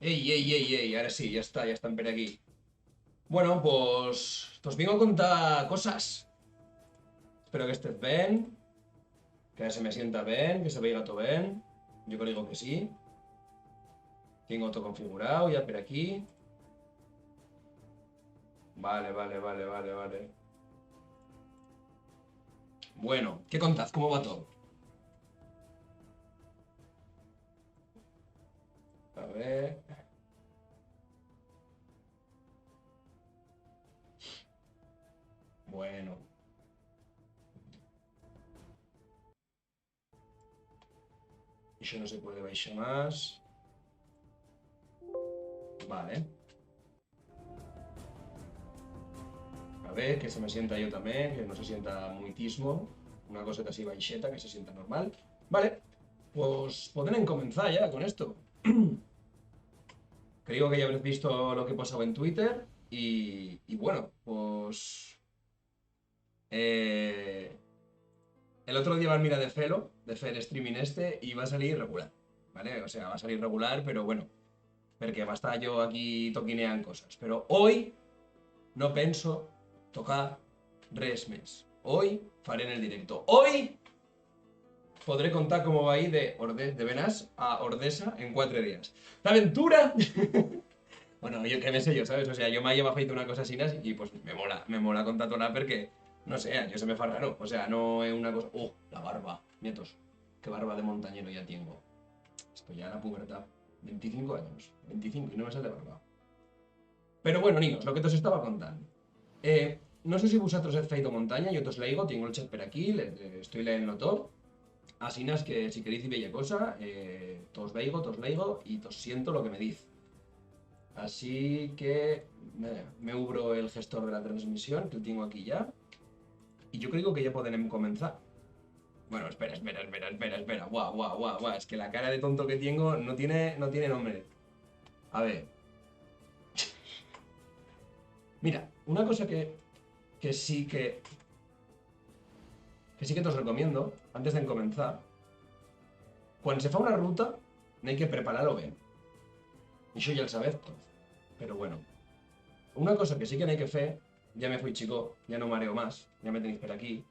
Ey, ey, ey, ey, ahora sí, ya están por aquí. Bueno, pues os vengo a contar cosas. Espero que estés bien, que se me sienta bien, que se vea todo bien. Yo creo que sí. Tengo todo configurado ya por aquí. Vale, vale, vale, vale, vale. Bueno, ¿qué contad? ¿Cómo va todo? A ver. Bueno. Y yo no se puede baixar más. Vale. A ver, que se me sienta yo también, que no se sienta muitismo. Una coseta así baixeta, que se sienta normal. Vale, pues podemos comenzar ya con esto. Creo que ya habréis visto lo que he pasado en Twitter y bueno, pues eh, el otro día va a mirar de Felo, de hacer streaming este, y va a salir regular, ¿vale? O sea, va a salir regular, pero bueno, porque va a estar yo aquí toquinean cosas. Pero hoy no penso tocar res més. Hoy faré en el directo. Hoy podré contar cómo va a ir de Benas a Ordesa en 4 días. ¡La aventura! Bueno, yo qué me sé yo, ¿sabes? O sea, yo me llevo feito una cosa así y pues me mola contar toda porque, no sé, yo se me fa raro. O sea, no es una cosa... ¡Oh, la barba! Nietos, qué barba de montañero ya tengo. Estoy ya en la pubertad. 25 años. 25 y no me sale barba. Pero bueno, niños, lo que te os estaba contando. No sé si vosotros habéis feito montaña, yo te os leigo, tengo el chat por aquí, estoy leyendo todo. Así es que si queréis bella cosa, tos leigo y tos siento lo que me dice. Así que me ubro el gestor de la transmisión, que lo tengo aquí ya. Y yo creo que ya podemos comenzar. Bueno, espera. Guau, guau, guau, guau. Es que la cara de tonto que tengo no tiene nombre. A ver. Mira, una cosa que sí que sí que te os recomiendo, antes de comenzar, cuando se fa una ruta, no hay que prepararlo bien. Y yo ya lo sabéis todo. Pero bueno, una cosa que sí que no hay que hacer, ya me fui chico, ya no mareo más, ya me tenéis por aquí.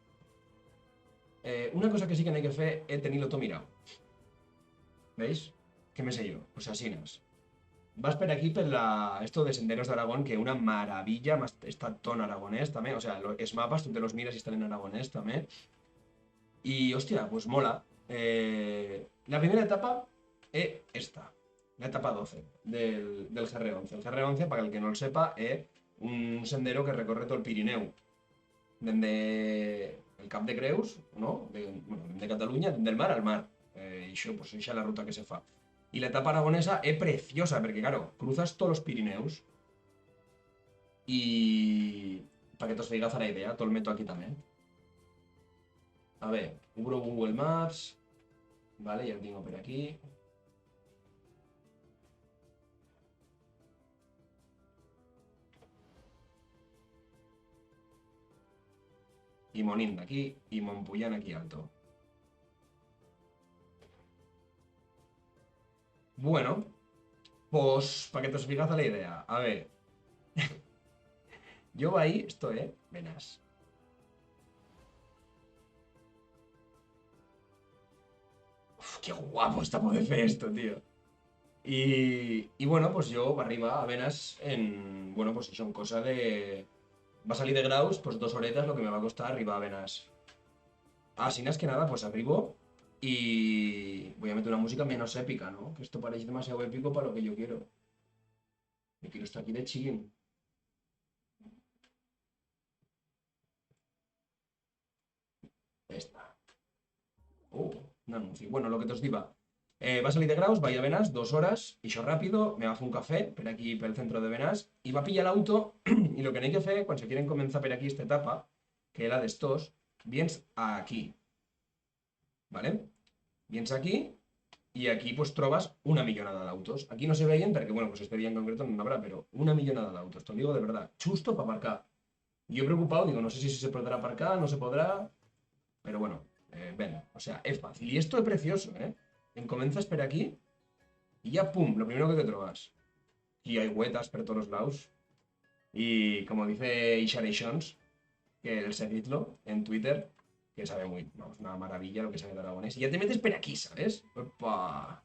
Una cosa que sí que no hay que hacer es tenerlo todo mirado. ¿Veis? ¿Qué me sé yo? Pues asinas. Vas por aquí por esto de Senderos de Aragón, que una maravilla, más está todo en aragonés también. O sea, es mapas, tú te los miras y están en aragonés también. Y hostia, pues mola. La primera etapa es esta, la etapa 12 del GR11. El GR11, para el que no lo sepa, es un sendero que recorre todo el Pirineu. Desde el Cap de Creus, ¿no? Bueno, de Cataluña, del mar al mar. Y eso, pues, esa es la ruta que se fa. Y la etapa aragonesa es preciosa, porque claro, cruzas todos los Pirineus y... Para que te os diga la idea, todo el meto aquí también. A ver, abro Google Maps. Vale, ya lo tengo por aquí. Y Monín de aquí y Montpuyán aquí alto. Bueno, pues para que te os fijas la idea. A ver, yo ahí estoy, Venas. Uf, qué guapo está poder hacer esto, tío. Y bueno, pues yo arriba apenas en. Bueno, pues si son cosas de. Va a salir de Graus, pues 2 horetas lo que me va a costar arriba apenas. Así no es que nada, pues arribo y voy a meter una música menos épica, ¿no? Que esto parece demasiado épico para lo que yo quiero. Yo quiero estar aquí de chilling. Esta. Un anuncio. Bueno, lo que te os diga. Va a salir de Graus, va a ir a Benas, 2 horas, y yo rápido, me bajo un café, por aquí, por el centro de Benas, y va a pillar el auto, y lo que no hay que hacer, cuando se quieren comenzar por aquí esta etapa, que es la de estos, vienes aquí, ¿vale? Vienes aquí, y aquí pues trobas una millonada de autos. Aquí no se veían, porque bueno, pues este día en concreto no habrá, pero una millonada de autos, te lo digo de verdad, justo para marcar. Y yo preocupado, digo, no sé si se podrá aparcar, no se podrá, pero bueno, ven, o sea, es fácil. Y esto es precioso, ¿eh? Comences per aquí y ya, pum, lo primero que te trobas. Y hay huetas por todos los lados. Y como dice Isharations, que el seguidlo en Twitter, que sabe muy, vamos, una maravilla lo que sabe de Aragonés. Y ya te metes por aquí, ¿sabes? Opa.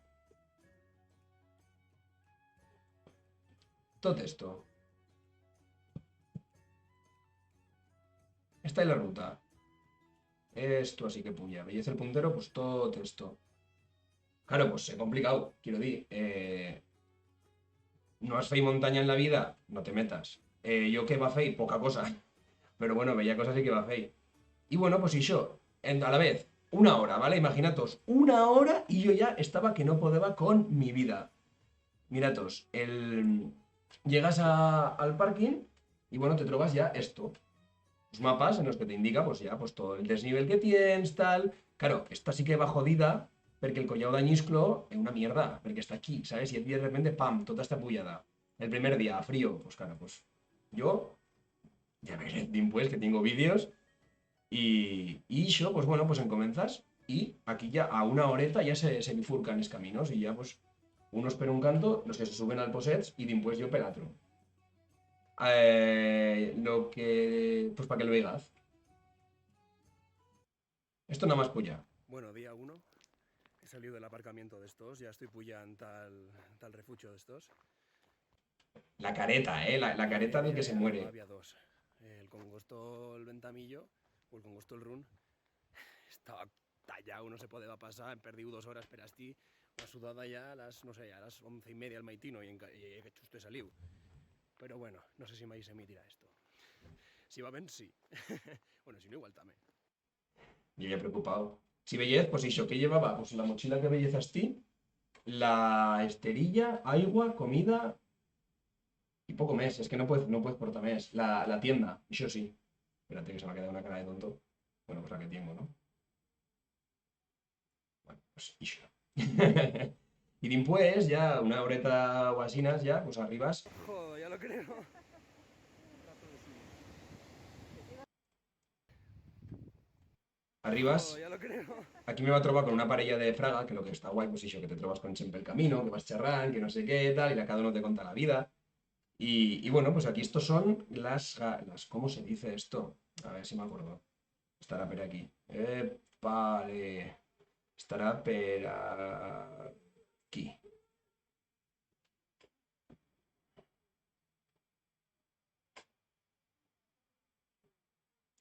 Todo esto. Esta es la ruta. Esto así que puya. Belleza el puntero, pues todo esto. Claro, pues he complicado. Quiero decir, no has feito montaña en la vida, no te metas. Yo que va fei, poca cosa. Pero bueno, veía cosas y que va fei. Y bueno, pues y yo, a la vez, una hora, ¿vale? Imaginatos, una hora y yo ya estaba que no podía con mi vida. Miratos, llegas al parking y bueno, te trobas ya esto. Los mapas en los que te indica, pues ya, pues todo el desnivel que tienes, tal. Claro, esta sí que va jodida, porque el collado d'Añisclo es una mierda, porque está aquí, ¿sabes? Y de repente, pam, toda esta pullada. El primer día, frío, pues claro, pues yo, ya veré, pues que tengo vídeos, y yo, pues bueno, pues en comenzas, y aquí ya a una horeta ya se bifurcan los caminos, y ya pues unos per un canto, los que se suben al posets, y después yo per otro. Lo que, pues para que lo veas. Esto nada más puya. Bueno, día uno. He salido del aparcamiento de estos, ya estoy puyando tal refucho de estos. La careta, la Y careta del había, que se muere. había dos. El congosto, el ventamillo, o el congosto, el run. Estaba tallado, no se podía pasar. He perdido 2 horas, pero así, una sudada ya a las, no sé, a las 11:30 al maitino y que justo he salido. Pero bueno, no sé si me se emitirá esto. Si va bien, sí. Bueno, si no, igual también. Yo ya preocupado. Si bellez, pues eso, ¿qué llevaba? Pues la mochila que bellezas ti, la esterilla, agua, comida y poco mes. Es que no puedes portar mes. La tienda, eso sí. Espérate que se me ha quedado una cara de tonto. Bueno, pues la que tengo, ¿no? Bueno, pues eso. Y después, ya una horeta o asinas, ya, pues arribas. Joder, ya lo creo. Arribas. Joder, ya lo creo. Aquí me va a trobar con una parella de fraga, que lo que está guay, pues eso, que te trobas con siempre el camino, que vas charrán, que no sé qué, tal, y la cada uno te cuenta la vida. Y bueno, pues aquí estos son ¿cómo se dice esto? A ver si me acuerdo. Estará por aquí. Vale. Estará por aquí.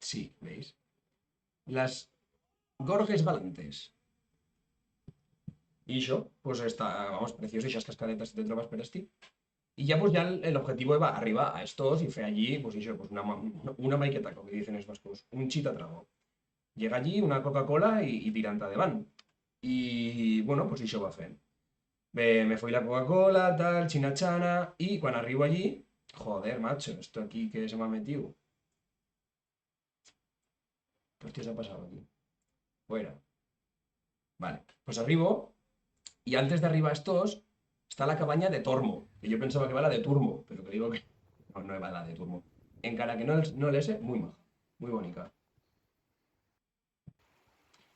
Sí, ¿veis? Las Gorges Balantes. Y yo, pues está, vamos, precioso, esas cascadetas que te trobas por este. Y ya pues ya el objetivo iba arriba a estos y fue allí, pues eso, pues una maiqueta, como que dicen los vascos, un chita trago. Llega allí una Coca-Cola y tiranta de van. Y bueno, pues eso va a hacer. Me fui la Coca-Cola, tal, china-chana, y cuando arribo allí, joder, macho, esto aquí que se me ha metido. Pues ¿qué se ha pasado aquí? Fuera. Vale, pues arribo, y antes de arriba estos, está la cabaña de Tormo, que yo pensaba que va la de Turmo, pero que digo que no, no va la de Turmo. En cara que no le sé, muy maja, muy bonita.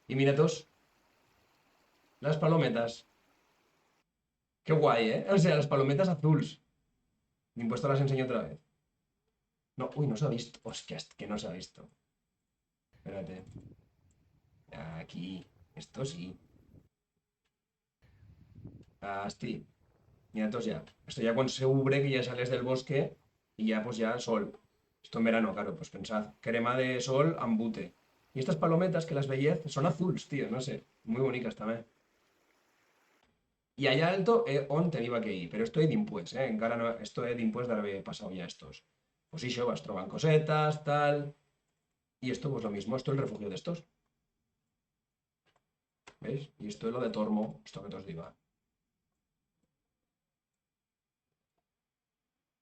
Y mira todos, las palometas. Qué guay, ¿eh? O sea, las palometas azules. Mi impuesto las enseño otra vez. No, uy, no se ha visto. Hostia, es que no se ha visto. Espérate. Aquí. Esto sí. Asti. Mira, entonces ya. Esto ya cuando se ubre, que ya sales del bosque y ya pues ya sol. Esto en verano, claro, pues pensad. Crema de sol, ambute. Y estas palometas que las veis son azules, tío, no sé. Muy bonitas también. Y allá alto, on tenía que ir. Pero esto es d'impués, ¿eh? Encara no, esto es d'impués de haber pasado ya estos. Pues sí, vas troban cosetas, tal. Y esto, pues lo mismo, esto es el refugio de estos. ¿Veis? Y esto es lo de Tormo, esto que te os diga.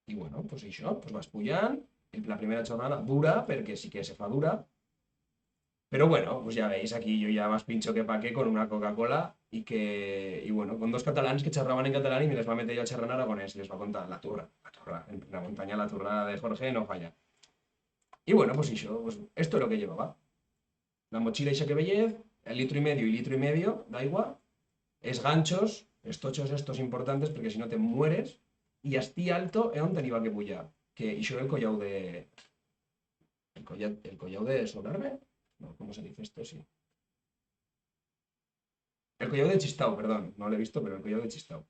Y bueno, pues això, pues vas pujant. La primera jornada dura, perquè sí que se fa dura. Pero bueno, pues ya veis, aquí yo ya más pincho que pa' qué con una Coca-Cola y bueno, con dos catalanes que charraban en catalán y me les va a meter yo a charrar en aragonés y les va a contar la turra, en la montaña la turra de Jorge no falla. Y bueno, pues eso, pues esto es lo que llevaba. La mochila esa que veis, el litro y medio, da igual. Es ganchos, estochos estos importantes, porque si no te mueres. Y asti alto, ¿on tenia que pujar? Que això el collau de... El collau de sobrarme? No, ¿cómo se dice esto? Sí. El collau de Chistau, perdón. No lo he visto, pero el collau de Chistau.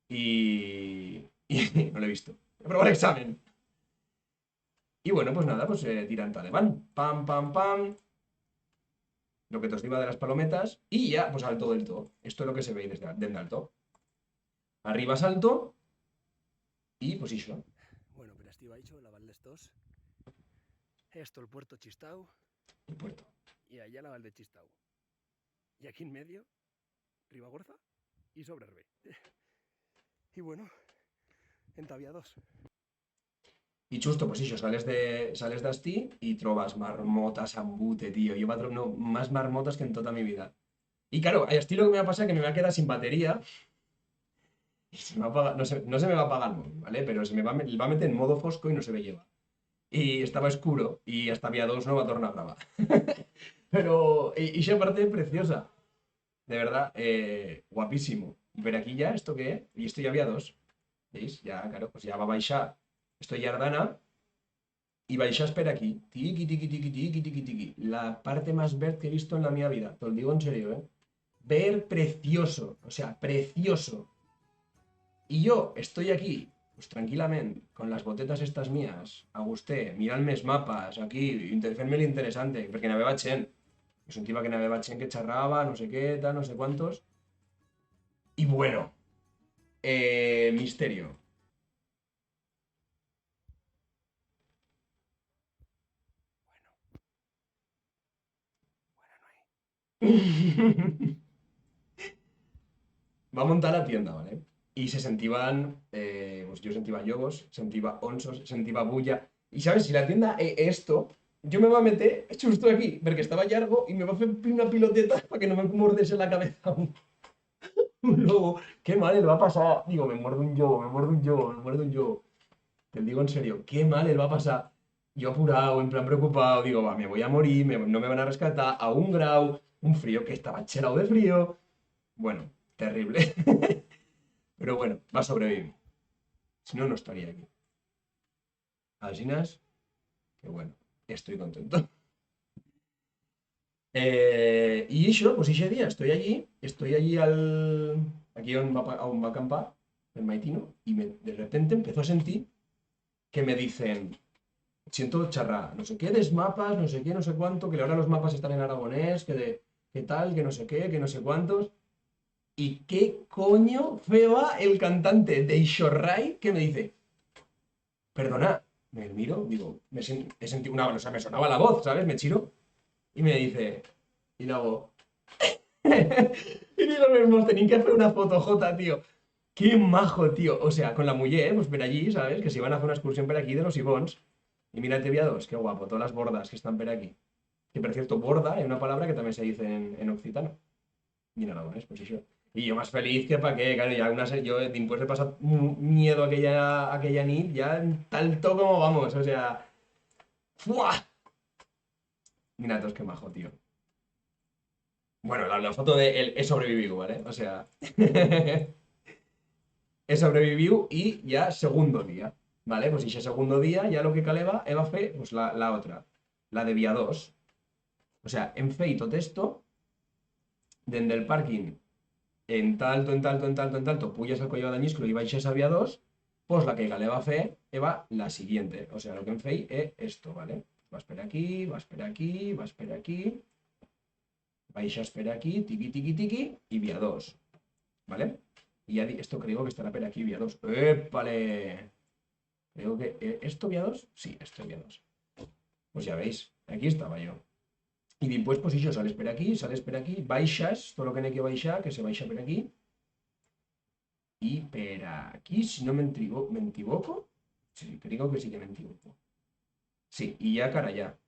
Y no lo he visto. He probado el examen. Y bueno, pues nada, pues tirant alemán. Pam, pam, pam. Lo que te os diga de las palometas. Y ya, pues alto del todo. Esto es lo que se ve desde alto. Arriba salto. Y pues eso. Bueno, pero estiu hecho la Val d'Estos. Esto el puerto Chistau. El puerto. Y allá la Val de Chistau. Y aquí en medio, Ribagorza y Sobrarbe. Y bueno, entaviados. Y justo, pues eso, sales de Asti y trovas marmotas, ambute, tío. Yo me no, más marmotas que en toda mi vida. Y claro, a Asti lo que me va a pasar es que me va a quedar sin batería y se me va a apagar, no se me va a apagar el móvil, ¿vale? Pero va a meter en modo fosco y no se me lleva. Y estaba oscuro y hasta había dos no va a tornar brava. Pero, y esa parte preciosa. De verdad, guapísimo. Ver aquí ya, ¿esto qué es? Y esto ya había dos. ¿Veis? Ya, claro, pues ya va a baixar. Esto ya Ardana. Y baixas per aquí. Tiki, tiki, tiki, tiki, tiki, tiki. La parte más verde que he visto en la mía vida. Te lo digo en serio, ¿eh? Ver precioso. O sea, precioso. Y yo estoy aquí, pues tranquilamente, con las botetas estas mías, a gusté, mirant més mapes, aquí, fent-me l'interessante, perquè n'haveva gent. Jo sentia que n'haveva gent que xerrava, no sé què, tal, no sé cuántos. Y bueno, misterio. Va a montar la tienda, ¿vale? Y se sentían, pues yo sentía llobos, sentía onsos, sentía bulla. Y sabes, si la tienda esto, yo me va a meter justo aquí, porque estaba largo y me va a hacer una piloteta para que no me mordese la cabeza un lobo. Qué mal le va a pasar. Digo, me muerde un yobo, me muerde un yobo, me muerde un yobo. Te digo en serio, qué mal le va a pasar. Yo apurado, en plan preocupado, digo, va, me voy a morir, no me van a rescatar a un grado, un frío que estaba chelado de frío. Bueno, terrible. Pero bueno, va a sobrevivir. Si no, no estaría aquí. Alginas, que bueno, estoy contento. Y eso, pues ese día estoy allí aquí aún va a acampar, el maitino, y de repente empezó a sentir que me dicen, siento charrar, no sé qué, mapas, no sé qué, no sé cuánto, que ahora los mapas están en aragonés, que tal, que no sé qué, que no sé cuántos. ¿Y qué coño feba el cantante de Ishorrai que me dice, perdona, me miro, digo, he sentido una, o sea, me sonaba la voz, ¿sabes? Me chiro y me dice, y luego, y digo, hemos tenido que hacer una fotojota, tío. Qué majo, tío. O sea, con la muller, pues ver allí, ¿sabes? Que se iban a hacer una excursión por aquí de los Ibons. Y mira el viados, qué guapo, todas las bordas que están por aquí. Que por cierto, borda es una palabra que también se dice en occitano. Y en aragonés, pues eso. Y yo más feliz que para qué, claro, ya yo después de pasar miedo aquella nit, ya tal como vamos, o sea. ¡Fua! Mira, todos qué majo, tío. Bueno, la foto de él he sobrevivido, ¿vale? O sea. He sobrevivido y ya segundo día, ¿vale? Pues y ese segundo día ya lo que caleva Eva fe, pues la otra, la de vía 2. O sea, en feito esto, desde el parking, en talto, en talto, en talto, en talto, puyas al cuello de Añisclo y vais a vía 2, pues la que caleva fe, Eva la siguiente. O sea, lo que en fei es esto, ¿vale? Vas por aquí, vas por aquí, vas por aquí, vais a esperar aquí, tiqui, tiqui, tiqui, y vía 2, ¿vale? Y ya esto creo que estará por aquí, vía 2. ¡Épale! Creo que... ¿Esto vía 2? Sí, esto vía 2. Pues ya veis, aquí estaba yo. Y después, pues eso, sales por aquí, baixas, todo lo que hay que baixar, que se baixa por aquí. Y por aquí, si no me equivoco, sí, creo que sí que me equivoco. Sí, y ya cara allá.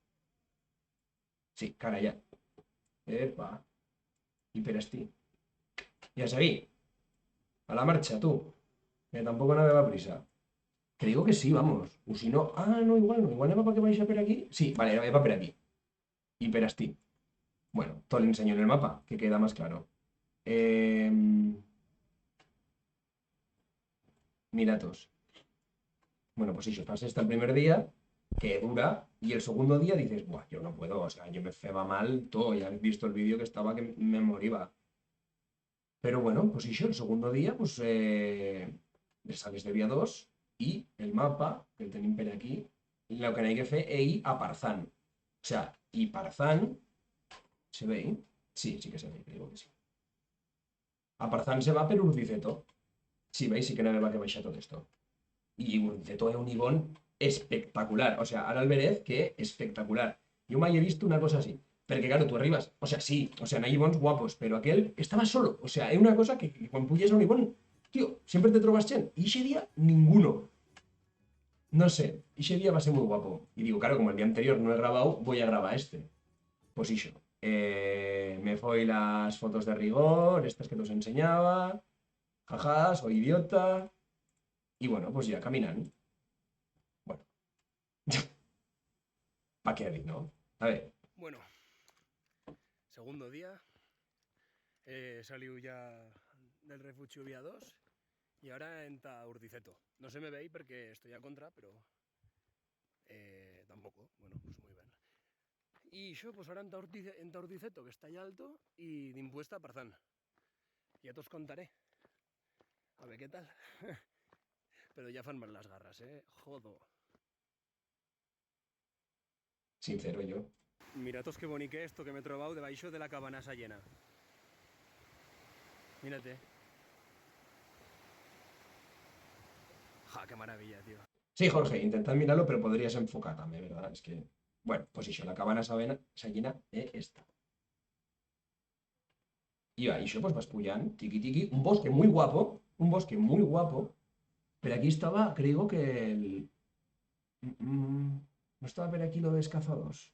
Sí, cara allá. Epa. Y per esti. Y a seguir. A la marcha, tú. Que tampoco no me va prisa. Creo que sí, vamos. O si no... Ah, no, igual no. Igual el mapa que vais a ver aquí. Sí, vale, va per aquí. Y per asti. Bueno, todo le enseño en el mapa, que queda más claro. Miratos. Bueno, pues si pasé hasta el primer día, que dura, y el segundo día dices, buah, yo no puedo, o sea, yo me feba mal todo, ya has visto el vídeo que estaba que me moriba. Pero bueno, pues yo el segundo día, pues le sales de vía 2 y el mapa, que el tenim per aquí, lo que hay que fer es ir a Parzán. O sea, y Parzán, ¿se ve ahí? Sí, sí que se ve, creo que sí. A Parzán se va per Urdiceto. Sí, veis, sí que no me va que baixa tot esto. Y Urdiceto es un ibón espectacular. O sea, ahora el verez que espectacular. Yo me he visto una cosa así. Pero que claro, tú arribas. O sea, sí, o sea, no hay ibons guapos, pero aquel estaba solo. O sea, es una cosa que cuando pujes a un ibón, tío, siempre te trobas chen. Y ese día, ninguno. No sé, ese día va a ser muy guapo. Y digo, claro, como el día anterior no he grabado, voy a grabar este. Pues eso. Me fui las fotos de rigor, estas que te os enseñaba. Jaja, soy idiota. Y bueno, pues ya caminan. Bueno, ¿para qué decir, no? A ver, Bueno, segundo día. Salió ya del refugio vía 2 y ahora entra Urdiceto. No se me ve ahí porque estoy a contra, pero tampoco. Bueno, pues muy bien. Y yo pues ahora en Urdiceto, que está allá alto, y de impuesta a Parzán. Ya te os contaré. A ver qué tal. Pero ya fan mal las garras, Jodo. sincero yo. Miratos qué bonique esto que me he trobado debaixo de la cabanasa llena. Mírate. Ja, qué maravilla, tío. Sí, Jorge, intentad mirarlo, pero podrías enfocar también, ¿verdad? Es que, bueno, pues eso, la cabana se llena de esta. Y ahí yo pues vas puyando, tiki tiki, un bosque muy guapo, pero aquí estaba, creo que el... no estaba por aquí lo de escazados.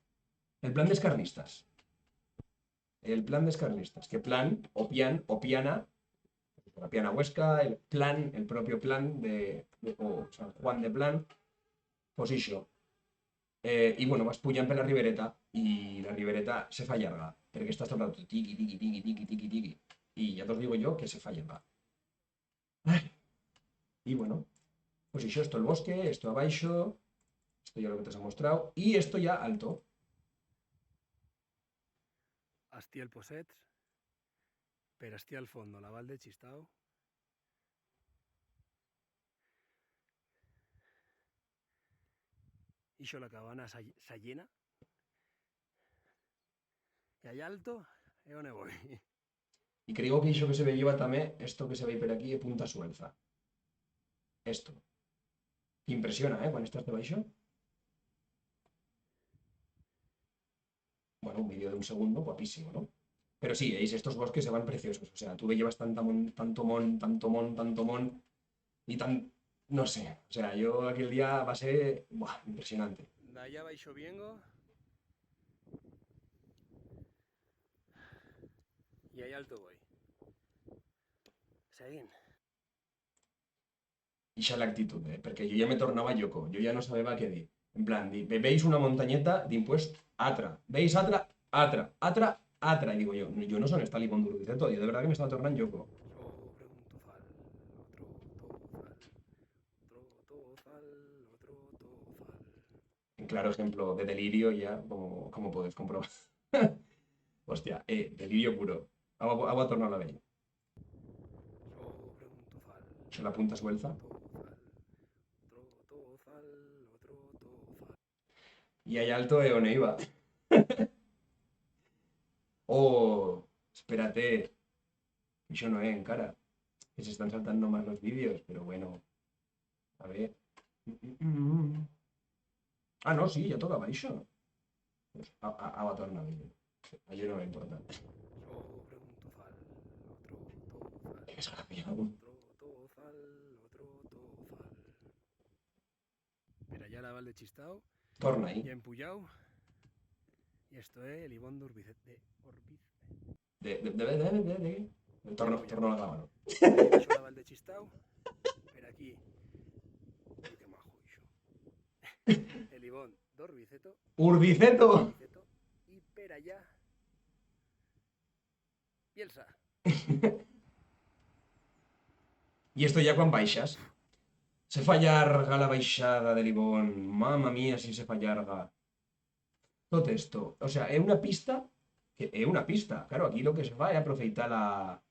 El plan de escarnistas. El plan de escarnistas. Que plan, o pian, o piana, la piana Huesca, el plan, el propio plan de o San Juan de Plan, pues eso. Y bueno, vas pujant per la ribereta y la ribereta se fa llarga, perquè estàs tot el rato tiqui, tiqui, tiqui, tiqui, tiqui, tiqui. Y ya te os digo yo que se fa llarga. Y bueno, pues eso, esto el bosque, esto abaixo, esto ya lo que te has mostrado, y esto ya alto. Hastí el Poset, pero hastí al fondo, la Val de Chistao. Y yo la cabana se llena. Y allá alto, es donde voy. Y creo que eso que se ve lleva también, esto que se ve por aquí, de punta suelza. Esto. Impresiona, ¿eh? Cuando estás debaixo. Bueno, un vídeo de un segundo, guapísimo, ¿no? Pero sí, veis, estos bosques se van preciosos. O sea, tú llevas tanto mon, tanto mon, y tan... No sé, o sea, yo aquel día va a ser buah, impresionante. De allá baixo vengo. Y allá alto voy. Seguint. Y ya la actitud, porque yo ya me tornaba yoco, yo ya no sabía qué dir. En plan, veis una montañeta de impuestos, atra, veis atra, atra, atra, atra. Y digo yo no son esta limón duro, dice todo, yo de verdad que me estaba tornando yoco. Sobre un tozal, otro tozal. Un claro ejemplo de delirio ya, como podéis comprobar. Hostia, delirio puro. Agua a tornar la veia. Sobre un tozal. Yo la punta suelza. Otro tozal. Y allá alto de donde iba. Oh, espérate. Yo no, en cara. Que se están saltando más los vídeos, pero bueno. A ver. Ah, no, sí, ya tocaba eso. Pues, a tornar vídeo. Allí no me importa. Sobre un tozal. Otro tozal. Qué desgraciado. Otro tozal. Pero allá la Val de Chistao. Torna Y ahí. empuyao. Y esto es el Ibón de Orbiz. Torno la cámara. Ahí baixo la Val de Chistao. Pero aquí. Uy, qué majo. El Ibón d'Orbiceto, Urbiceto. Urbiceto y per allá Bielsa. Y esto ya con baixas. Se fa llarga la baixada de Libón. Mamma mía, si se fa llarga. Todo esto. O sea, es una pista. Es una pista. Claro, aquí lo que se fa es aproveitar la.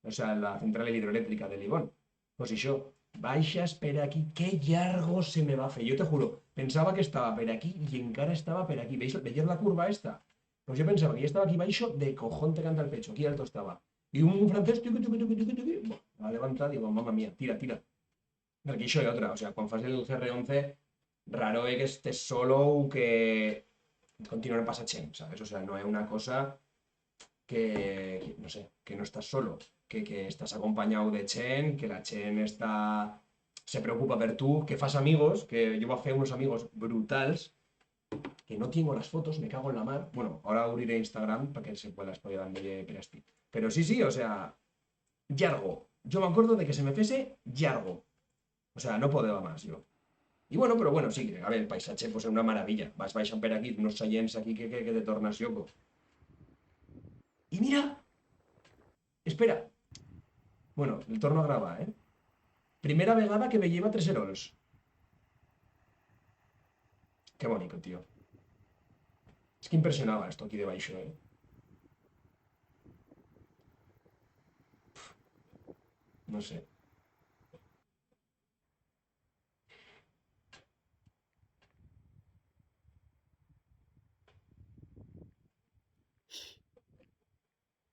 O sea, la central hidroeléctrica de Libón. Pues yo, baixas per aquí. Qué largo se me va a fer. Yo te juro, pensaba que estaba per aquí y encara estaba per aquí. ¿Veis la curva esta? Pues yo pensaba que ya estaba aquí baixo de cojón te canta el pecho. Aquí alto estaba. Y un francés, tuqui, tuqui, tuqui, tuqui, tuqui, buah, la levanta, digo, mamma mía, tira, tira. Perquè això hi otra, o sea, quan fas el GR11, raro es que estés solo o que continuar pasachén, ¿sabes? O sea, no es una cosa no sé, que no estás solo, que estás acompañado de Chen, que la Chen está, se preocupa per tú, que fas amigos, que yo voy a hacer unos amigos brutales, que no tengo las fotos, me cago en la mar. Bueno, ahora abriré Instagram para que se pueda dar per esti. Pero sí, sí, o sea, llargo. Yo me acuerdo de que se me fese llargo. O sea, no podía más yo. Y bueno, pero bueno, sí, a ver, el paisaje pues es una maravilla. Vas baixant per aquí, unos seients aquí que te tornas loco. Y mira, espera. Bueno, el torno a grabar, ¿eh? Primera vegada que me lleva 3 erols. Qué bonito, tío. Es que impresionaba esto aquí de baixo, ¿eh? No sé.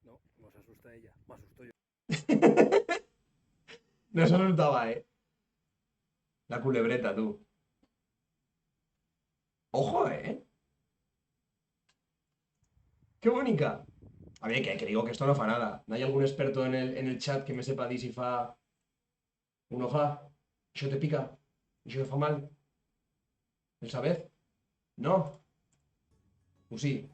No, no se asusta ella, me asusto yo. No se notaba, ¿eh? La culebreta, tú. Ojo, ¿eh? Qué bonita. A ver, que digo que esto no fa nada. ¿No hay algún experto en el chat que me sepa dir si fa un fa? ¿Eso te pica? ¿Eso te fa mal? ¿El sabez? No. Pues sí.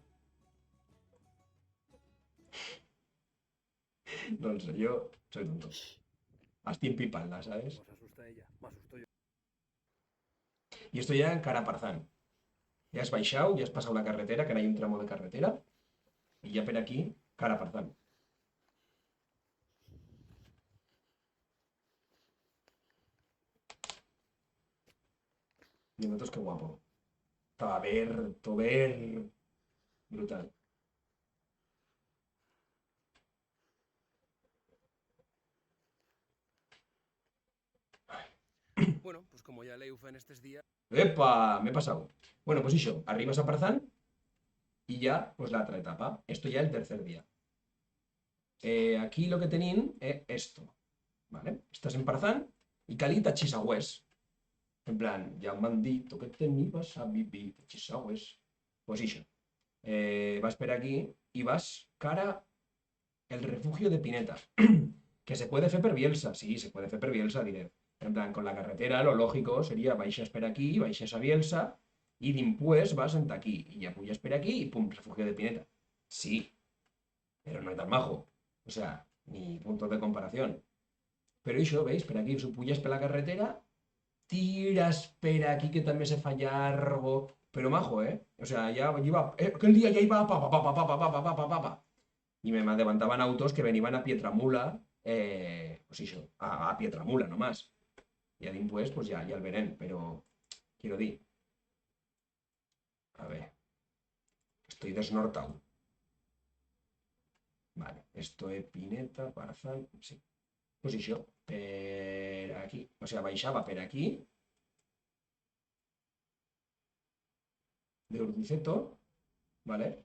No lo sé, yo soy tonto. Hasta en pipalda, ¿sabes? No se asusta ella, me asusto yo. Y esto ya en Caraparzán. Ya has baixado, ya has pasado la carretera, que ahora hay un tramo de carretera. Y ya per aquí, Caraparzán. Y nosotros qué guapo. Estaba ver, todo ver. Brutal. Bueno, pues como ya leí en estos días. ¡Epa! Me he pasado. Bueno, pues eso, arribas a Parzán y ya, pues la otra etapa. Esto ya el tercer día. Aquí lo que tenían es esto, ¿vale? Estás en Parzán y calita Chisagüés. En plan, ya m'han dit que te n'ibas a vivir Chisagüés. Pues eso. Vas por aquí y vas cara el refugio de Pineta. Que se puede fer per Bielsa, sí, se puede fer per Bielsa, diré. En plan, con la carretera, lo lógico sería baixas per aquí, baixes a Bielsa, y dimpués vas hasta aquí, y ya puyas per aquí, y pum, refugio de Pineta. Sí, pero no es tan majo. O sea, ni puntos de comparación. Pero eso, ¿veis? Per aquí, puyas per la carretera, tiras per aquí, que también se falla algo. Pero majo, ¿eh? O sea, ya iba, aquel día ya iba pa, pa, pa, pa, pa, pa, pa, pa, pa, pa, pa. Y me levantaban autos que venían a Pietramula, pues eso, a Pietramula nomás. Y a pues ya el verén, pero quiero decir, a ver, estoy desnortado. Vale, esto es Pineta, Parzán, sí. Pues eso, per aquí, o sea, baixaba per aquí, de Urdiceto, ¿vale?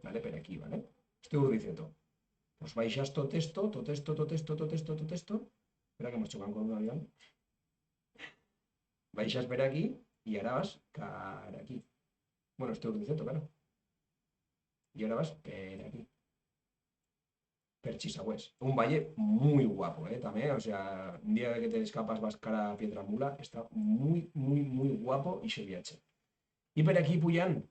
Vale, per aquí, ¿vale? Este Urdiceto. Pues baixas tot esto, tot esto, tot esto, tot esto, tot esto. Espera que hemos chocado con un avión. Baixas per aquí y ahora vas cara aquí. Bueno, este Urdiceto, claro. Y ahora vas per aquí. Per Chisagüés. Un valle muy guapo, también. O sea, un día que te escapas vas cara a Piedramula, está muy, muy, muy guapo y se viaje. Y por aquí puyan.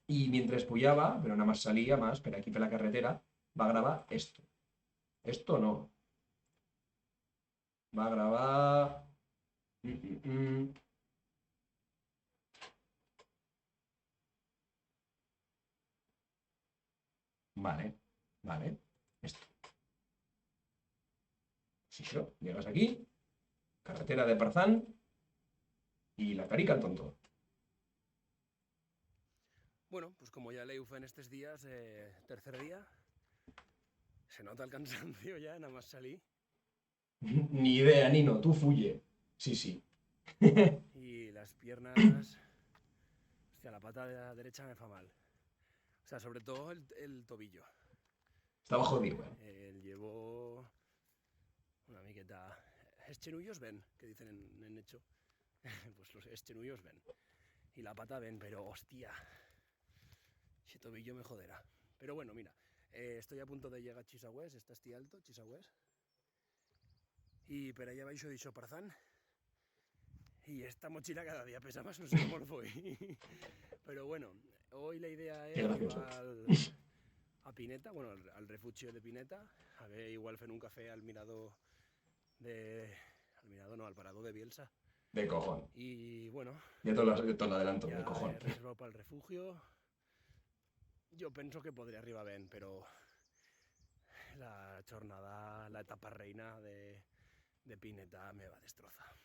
Y mientras puyaba, pero nada más salía más, pero aquí por la carretera, va a grabar esto. Esto no. Va a grabar. Mm, mm, mm. Vale, vale. Esto. Sí, yo. Llegas aquí, carretera de Parzán y la carica al tonto. Bueno, pues como ya leí en estos días, tercer día, se nota el cansancio ya, nada más salí. Ni idea, Nino, tú fuye. Sí, sí. Y las piernas... Hostia, la pata de la derecha me fa mal. O sea, sobre todo el tobillo. Estaba jodido, Llevo una miqueta... Eschenullos ven, que dicen en hecho. Pues los eschenullos ven. Y la pata ven, pero hostia, ese tobillo me joderá. Pero bueno, mira, estoy a punto de llegar a Chisagüés, está este alto, Chisagüés. Y per allá baixo dicho Parzán. Y esta mochila cada día pesa más, no sé cómo lo voy. Pero bueno, hoy la idea Qué es gracioso. a Pineta, bueno, al refugio de Pineta, a ver, igual fer un café al mirador de... Al mirador no, al parador de Bielsa. De cojón. Y bueno, Ya te lo adelanto, de ya cojón. he reservado para el refugio. Yo pienso que podría arribar bien, pero la jornada, la etapa reina de Pineta me va a destrozar.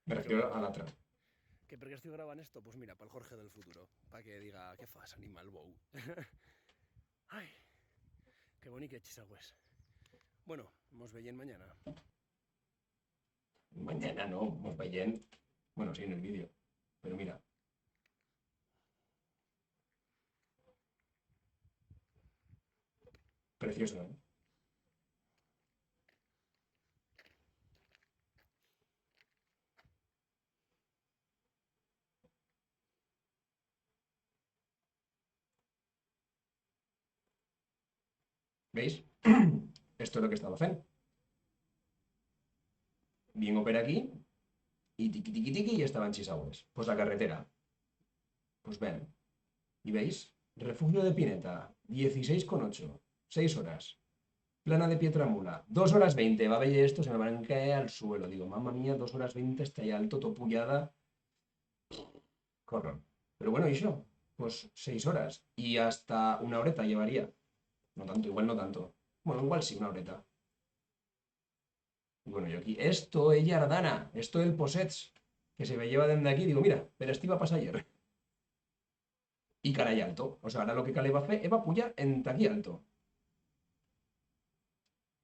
Me Pero refiero bueno, a la otra. ¿que por qué estoy grabando esto? Pues mira, para el Jorge del futuro, para que diga, ¿qué fas, animal bow? Ay, qué bonito que Chisagües. Bueno, nos veiem mañana. Mañana no, nos veiem. Bueno, sí, en el vídeo. Pero mira. Precioso, ¿eh? ¿Veis? Esto es lo que estaba haciendo. Vengo por aquí y tiqui tiqui tiqui y estaba en Chisagües. Pues la carretera. Pues ven. ¿Y veis? Refugio de Pineta, 16,8. 6 horas. Plana de Pietramula, 2 horas 20. Va a ver esto, se me van a caer al suelo. Digo, mamma mía, 2 horas 20, está ahí alto, topullada. Corro. Pero bueno, ¿y eso? Pues 6 horas. Y hasta una horeta llevaría. No tanto, igual no tanto. Bueno, igual sí, una horeta. Y bueno, yo aquí, esto es Yardana, esto es el Posets, que se me lleva desde aquí. Digo, mira, pero este iba a pasar ayer. Y caray alto. O sea, ahora lo que cale va a hacer es va a pullar en aquí alto.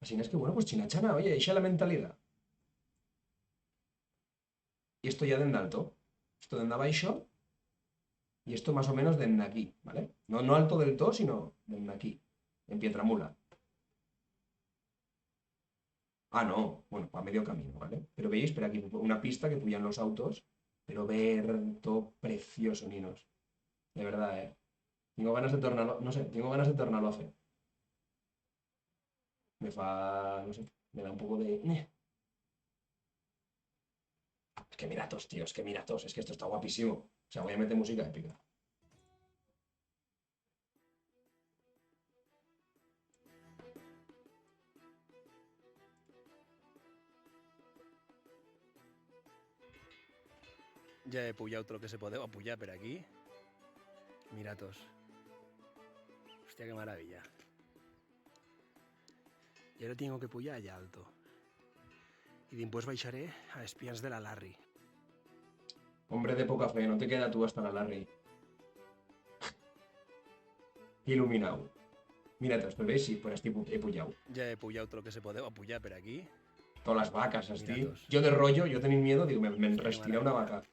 Así es que, bueno, pues chinachana, oye, echa la mentalidad. Y esto ya de alto. Esto de abaixo. Y esto más o menos de aquí, ¿vale? No, no alto del todo, sino de aquí, en Pietramula. Ah, no, bueno, para medio camino, ¿vale? Pero veis, pero aquí una pista que pullan los autos, pero todo precioso, ninos. De verdad, ¿eh? Tengo ganas de tornarlo, no sé, tengo ganas de tornarlo a fe. Me fa, no sé, me da un poco de... Es que miratos, tío, es que miratos, es que esto está guapísimo. O sea, voy a meter música épica. Ya he pullado otro que se podía pullar por aquí. Miratos. Hostia, qué maravilla. Y ahora tengo que pullar allá alto. Y después baixaré a Espians de la Larry. Hombre de poca fe, no te queda tú hasta la Larry. Iluminado. Miratos, pero veis, sí, por este he pullado. Ya he pullado otro que se podía pullar por aquí. Todas las vacas, así. Miratos. Yo de rollo, yo tenía miedo, digo, me Hostia, qué respira una maravilla. vaca.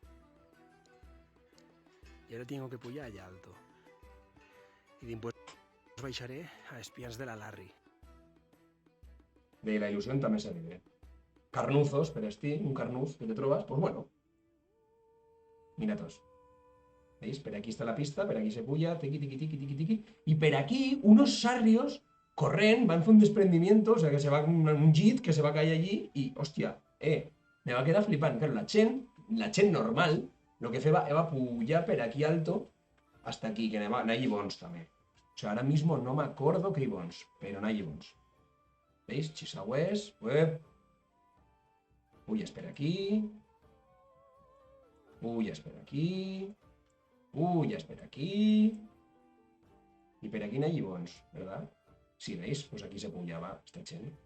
Y ahora tengo que pullar allá alto. Y después baixaré a Espians de la Larry. De la ilusión también se vive. Carnuzos, pero un carnuz que te trobas, pues bueno. Miratos. ¿Veis? Pero aquí está la pista, pero aquí se puya, tiqui, tiqui, tiqui, tiqui, tiqui. Y pero aquí unos sarrios corren, van a hacer un desprendimiento, o sea que se va un jeep que se va a caer allí y, hostia, me va a quedar flipando. Claro, la chen normal, lo que fe va a pujar per aquí alto hasta aquí, que n'hi bons també. O sea, ahora mismo no me acuerdo que hay bons, pero n'hi bons. ¿Veis? Chisagüés, web. Uy, espera aquí. Uy, espera aquí. Uy, espera aquí. Y per aquí no hay bons, ¿verdad? Si veis, pues aquí se puñaba esta chen.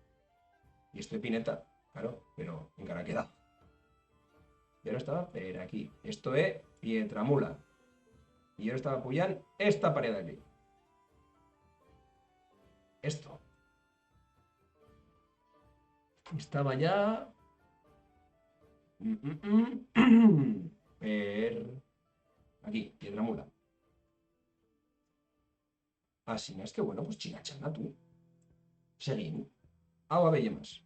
Y esto de pineta, claro, pero encara queda. Y ahora estaba per aquí. Esto es Pietramula. Y ahora estaba puyant esta pared de aquí. Esto. Estaba ya... Per... Aquí, Pietramula. Así, es que bueno, pues chinachana tú. Seguim. Agua veia más.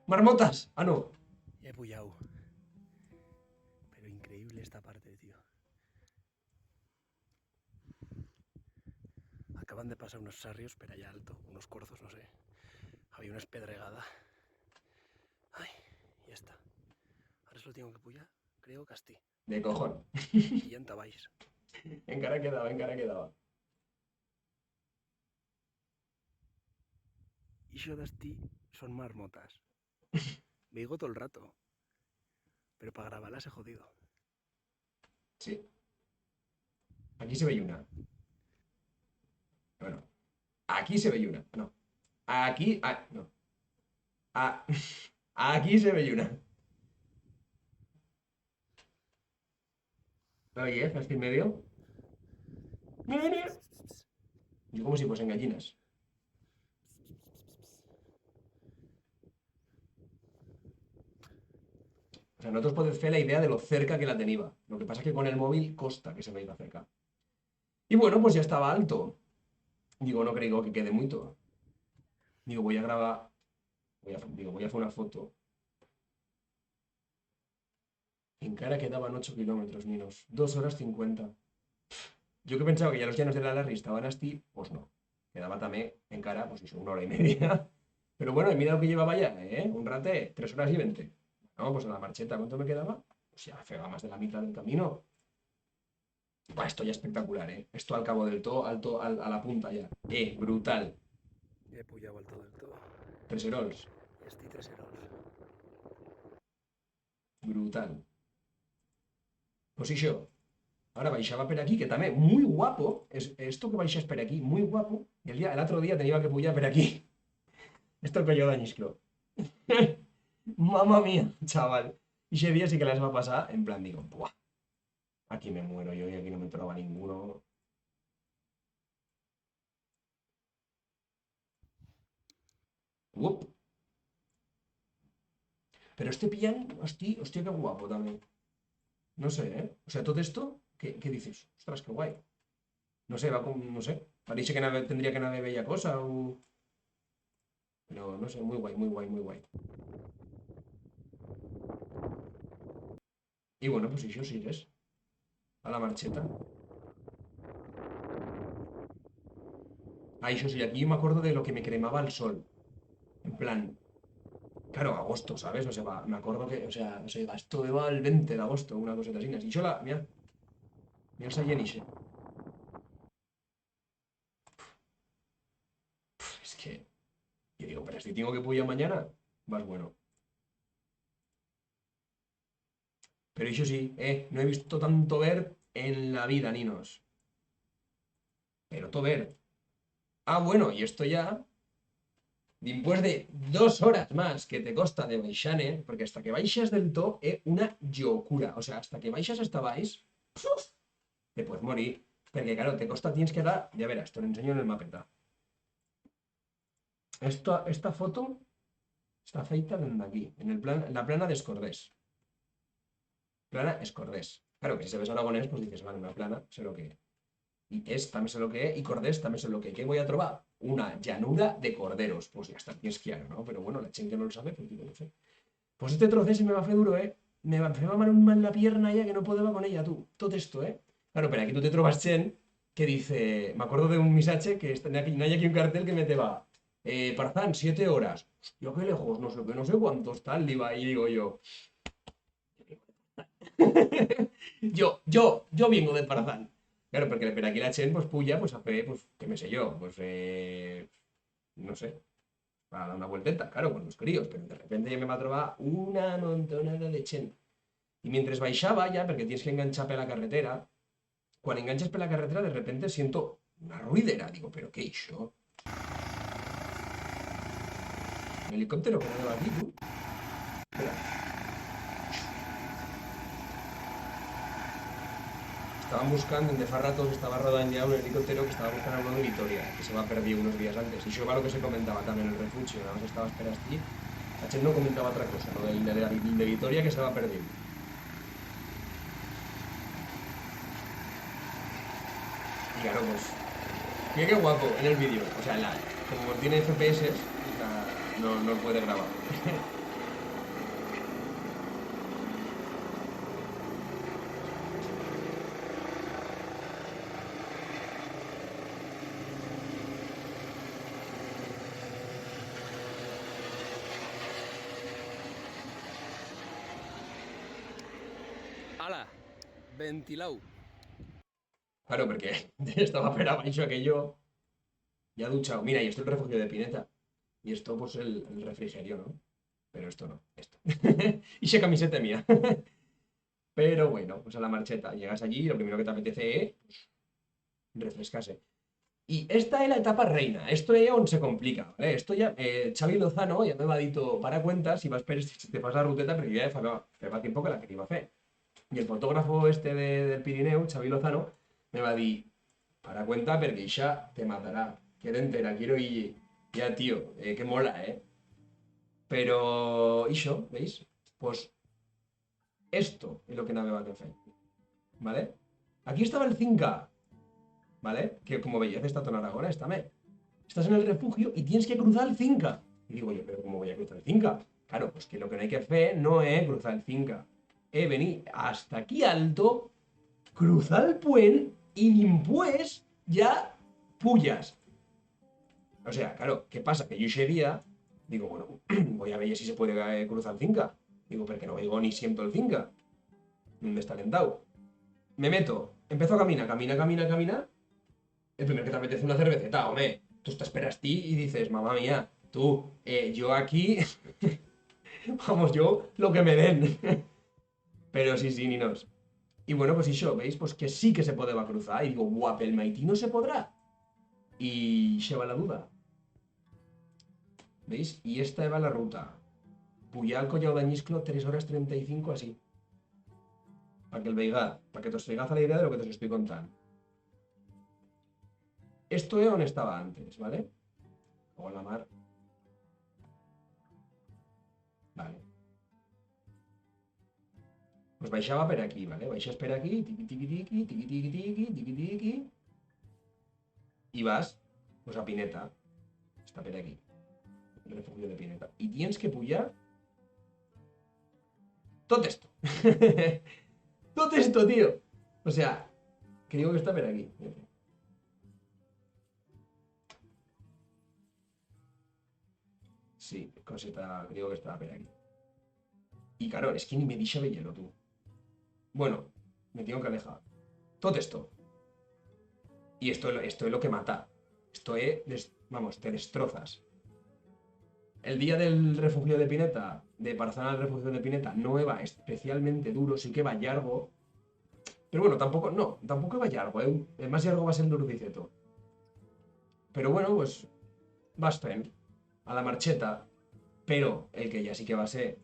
¡Marmotas! Ah, no. He puyao. Pero increíble esta parte, tío. Acaban de pasar unos sarrios, pero allá alto, unos corzos, no sé. Había una espedregada. Ay, ya está. Ahora solo tengo que puyar, creo, Castí. De cojón. Y ya entabáis. Encara quedaba, encara quedaba. Y yo d'astí son marmotas. Me digo todo el rato. Pero para grabarlas he jodido. Sí. Aquí se ve una. Bueno. Aquí se ve una. No. Aquí... Ah, no. Ah, aquí se ve una. Oye, ¿estás en medio? Mira, mira. Yo como si fuesen gallinas. O sea, nosotros podemos hacer la idea de lo cerca que la tenía. Lo que pasa es que con el móvil costa que se me iba cerca. Y bueno, pues ya estaba alto. Digo, no creo que quede mucho. Digo, voy a grabar. Voy a hacer una foto. Encara quedaban 8 kilómetros, ninos. 2 horas 50. Yo que pensaba que ya los llanos de la Larry estaban así, pues no. Quedaba también encara, pues eso, 1 hora y media. Pero bueno, mira lo que llevaba ya, ¿eh? Un rate, 3 horas y 20. No, pues a la marcheta, ¿cuánto me quedaba? Pues ya fue más de la mitad del camino. Buah, esto ya espectacular, ¿eh? Esto al cabo del todo, alto, a la punta ya. Brutal. He puyado al todo del todo. Treserols. Estoy 3 euros. Brutal. Pues això. Ahora baixava per aquí, que también muy guapo. Esto que baixes per aquí, muy guapo. Y el otro día tenía que pullar per aquí. Esto el collo d'Anyisclo. Mamma mía, chaval. Y ese día sí que las va a pasar, en plan, digo, buah, aquí me muero yo y aquí no me traba ninguno. Up. Pero este pillan, hostia, qué guapo también. No sé, ¿eh? O sea, todo esto, ¿qué dices? Ostras, qué guay. No sé, va con, no sé. Parece que tendría que nave bella cosa o... Pero no sé, muy guay, muy guay, muy guay. Y bueno, pues eso sí es. A la marcheta. Ah, eso sí, aquí me acuerdo de lo que me cremaba el sol. En plan, claro, agosto, ¿sabes? O sea, me acuerdo que, o sea, esto iba el 20 de agosto, una cosa así. Y yo mira, mira esa Yeniche. Es que, yo digo, pero si tengo que pullar mañana, vas bueno. Pero eso sí, no he visto tanto ver en la vida, ninos. Pero todo ver. Ah, bueno, y esto ya, después de 2 horas más que te costa de baixane, porque hasta que baixas del todo es una locura. O sea, hasta que baixas hasta vais, te puedes morir. Porque claro, te costa, tienes que dar, ya verás, te lo enseño en el mapeta. Esta foto está feita desde aquí, en la plana de Escordés. Plana Escordés. Claro que si sabes aragonés, pues dices, vale, una plana, sé lo que es. Y también sé lo que es, y Cordés también sé lo que es. ¿Qué voy a trobar? Una llanura de corderos. Pues ya está, tienes claro, ¿no? Pero bueno, la gente no lo sabe, pues digo, no sé. Pues este trozo se me va a hacer duro, ¿eh? Me va a mal la pierna ya que no puedo con ella, tú. Todo esto, ¿eh? Claro, pero aquí tú te trovas Chen que dice, me acuerdo de un misache que no hay aquí un cartel que me te va, Parzán, 7 horas. Hostia, qué lejos, no sé qué, no sé cuántos tal, y digo yo. Yo vengo de Parazán. Claro, porque per aquí la Chen, pues puya, pues hace, pues, qué me sé yo, pues, no sé, para dar una vuelteta, claro, con los críos, pero de repente ya me va a trobar una montonada de Chen. Y mientras baixaba ya, porque tienes que enganchar per la carretera, cuando enganchas per la carretera, de repente siento una ruidera. Digo, ¿pero qué hizo? ¿Un helicóptero que no va aquí, tú? Espera. Estaban buscando, de fa ratos estaba rodando ya un helicóptero que estaba buscando a uno de Vitoria, que se va a perder unos días antes. Y eso va lo que se comentaba también en el refugio, nada más estaba esperando aquí. H no comentaba otra cosa, lo de Vitoria que se va perdiendo. Y claro, pues, mira qué guapo en el vídeo. O sea, como tiene FPS, o sea, no puede grabar. ¡Hala! Ventilao. Claro, porque estaba per abaixo aquello ya duchado. Mira, y esto es el refugio de Pineta. Y esto, pues, el refrigerio, ¿no? Pero esto no, esto. Y esa camiseta mía. Pero bueno, pues a la marcheta. Llegas allí y lo primero que te apetece es refrescarse. Y esta es la etapa reina. Esto es donde se complica, ¿vale? Esto ya, Xavi Lozano ya me va dito para cuentas y vas per si te fas la ruteta porque ya fa tiempo que la quería hacer. Y el fotógrafo este del Pirineu, Xavi Lozano, me va a decir, para cuenta porque ya te matará. Queda entera, quiero ir. Ya, tío, que mola, ¿eh? Pero, ¿y yo? ¿Veis? Pues esto es lo que navega de fe, ¿vale? Aquí estaba el Cinca, ¿vale? Que como veis, está en Aragón, está me. Estás en el refugio y tienes que cruzar el Cinca. Y digo yo, ¿pero cómo voy a cruzar el Cinca? Claro, pues que lo que no hay que hacer no es cruzar el Cinca. Venir hasta aquí alto, cruzar el puente y después ya pullas. O sea, claro, ¿qué pasa? Que yo ese día digo, bueno, voy a ver si se puede cruzar el Cinca. Digo, porque no oigo ni siento el Cinca. ¿Dónde está alentado? Me meto, empiezo a caminar. El primer que te apetece una cerveceta, hombre. Tú te esperas ti y dices, mamá mía, tú, yo aquí, vamos, yo lo que me den. Pero sí, ni nos. Y bueno, pues eso, ¿veis? Pues que sí que se puede va a cruzar. Y digo, guap, el Maití no se podrá. Y se va la duda. ¿Veis? Y esta va la ruta. Puyal, Collao d'Añisclo, 3 horas 35 así. Para que el veiga, para que te os a la idea de lo que te os estoy contando. Esto es donde estaba antes, ¿vale? Luego la mar. Vale. Pues baixaba per aquí, ¿vale? Baixas per aquí, tiqui, tiqui, tiqui, tiqui, tiqui, tiqui, tiqui, tiqui. Y vas, pues a Pineta. Está per aquí. El refugio de Pineta. Y tienes que pullar todo esto. Todo esto, tío. O sea, creo que está per aquí. Sí, coseta, creo que estaba per aquí. Y claro, es que ni me dice hielo, tú. Bueno, me tengo que alejar. Todo esto. Y esto es lo que mata. Esto es, vamos, te destrozas. El día del refugio de Pineta, de Parazán al refugio de Pineta, no va especialmente duro, sí que va largo. Pero bueno, tampoco va largo, ¿eh? El más largo va a ser el de Urbiceto. Pero bueno, pues basten a la marcheta. Pero el que ya sí que va a ser.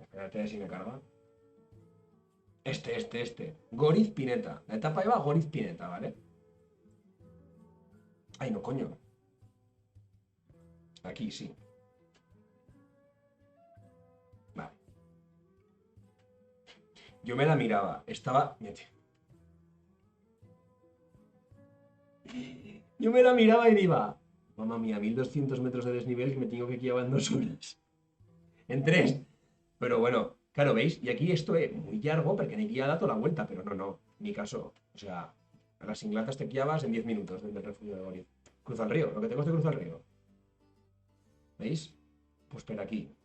Espérate si me carga. Este. Goriz Pineta. La etapa iba a Goriz Pineta, ¿vale? Ay, no, coño. Aquí sí. Vale. Yo me la miraba. Estaba. Yo me la miraba y iba. Mamma mía, 1200 metros de desnivel que me tengo que llevar en 2 horas. En 3. Pero bueno, claro, ¿veis? Y aquí esto es muy largo porque hay que ir a dar toda la vuelta, pero no. En mi caso, o sea, a las inglatas te guiabas en 10 minutos desde el refugio de Goriz. Cruza el río, lo que tengo es que cruzar el río. ¿Veis? Pues por aquí.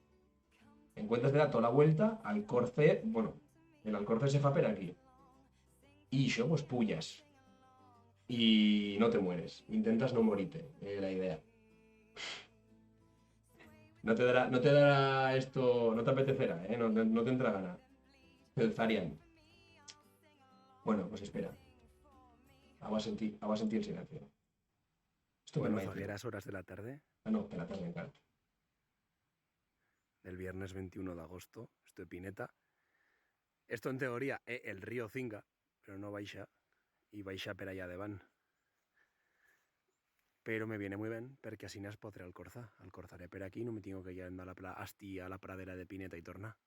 Encuentras de dar toda la vuelta al Corcet, bueno, El Alcorce se fa per aquí. I això, pues pullas. Y no te mueres. Intentas no morirte, la idea. No te dará esto, no te apetecerá, no te entra gana. El Zarian. Bueno, pues espera. Agua sentir silencio. Esto Bueno, me va a zagueras horas de la tarde Ah, no, espera, tarde, claro. del viernes 21 de agosto, esto de Pineta. Esto en teoría es el río Cinga, pero no baixa, y baixa per allá de van. Pero me viene muy bien porque así no es podré alcorzaré per aquí, no me tengo que ir a la pradera de Pineta y tornar.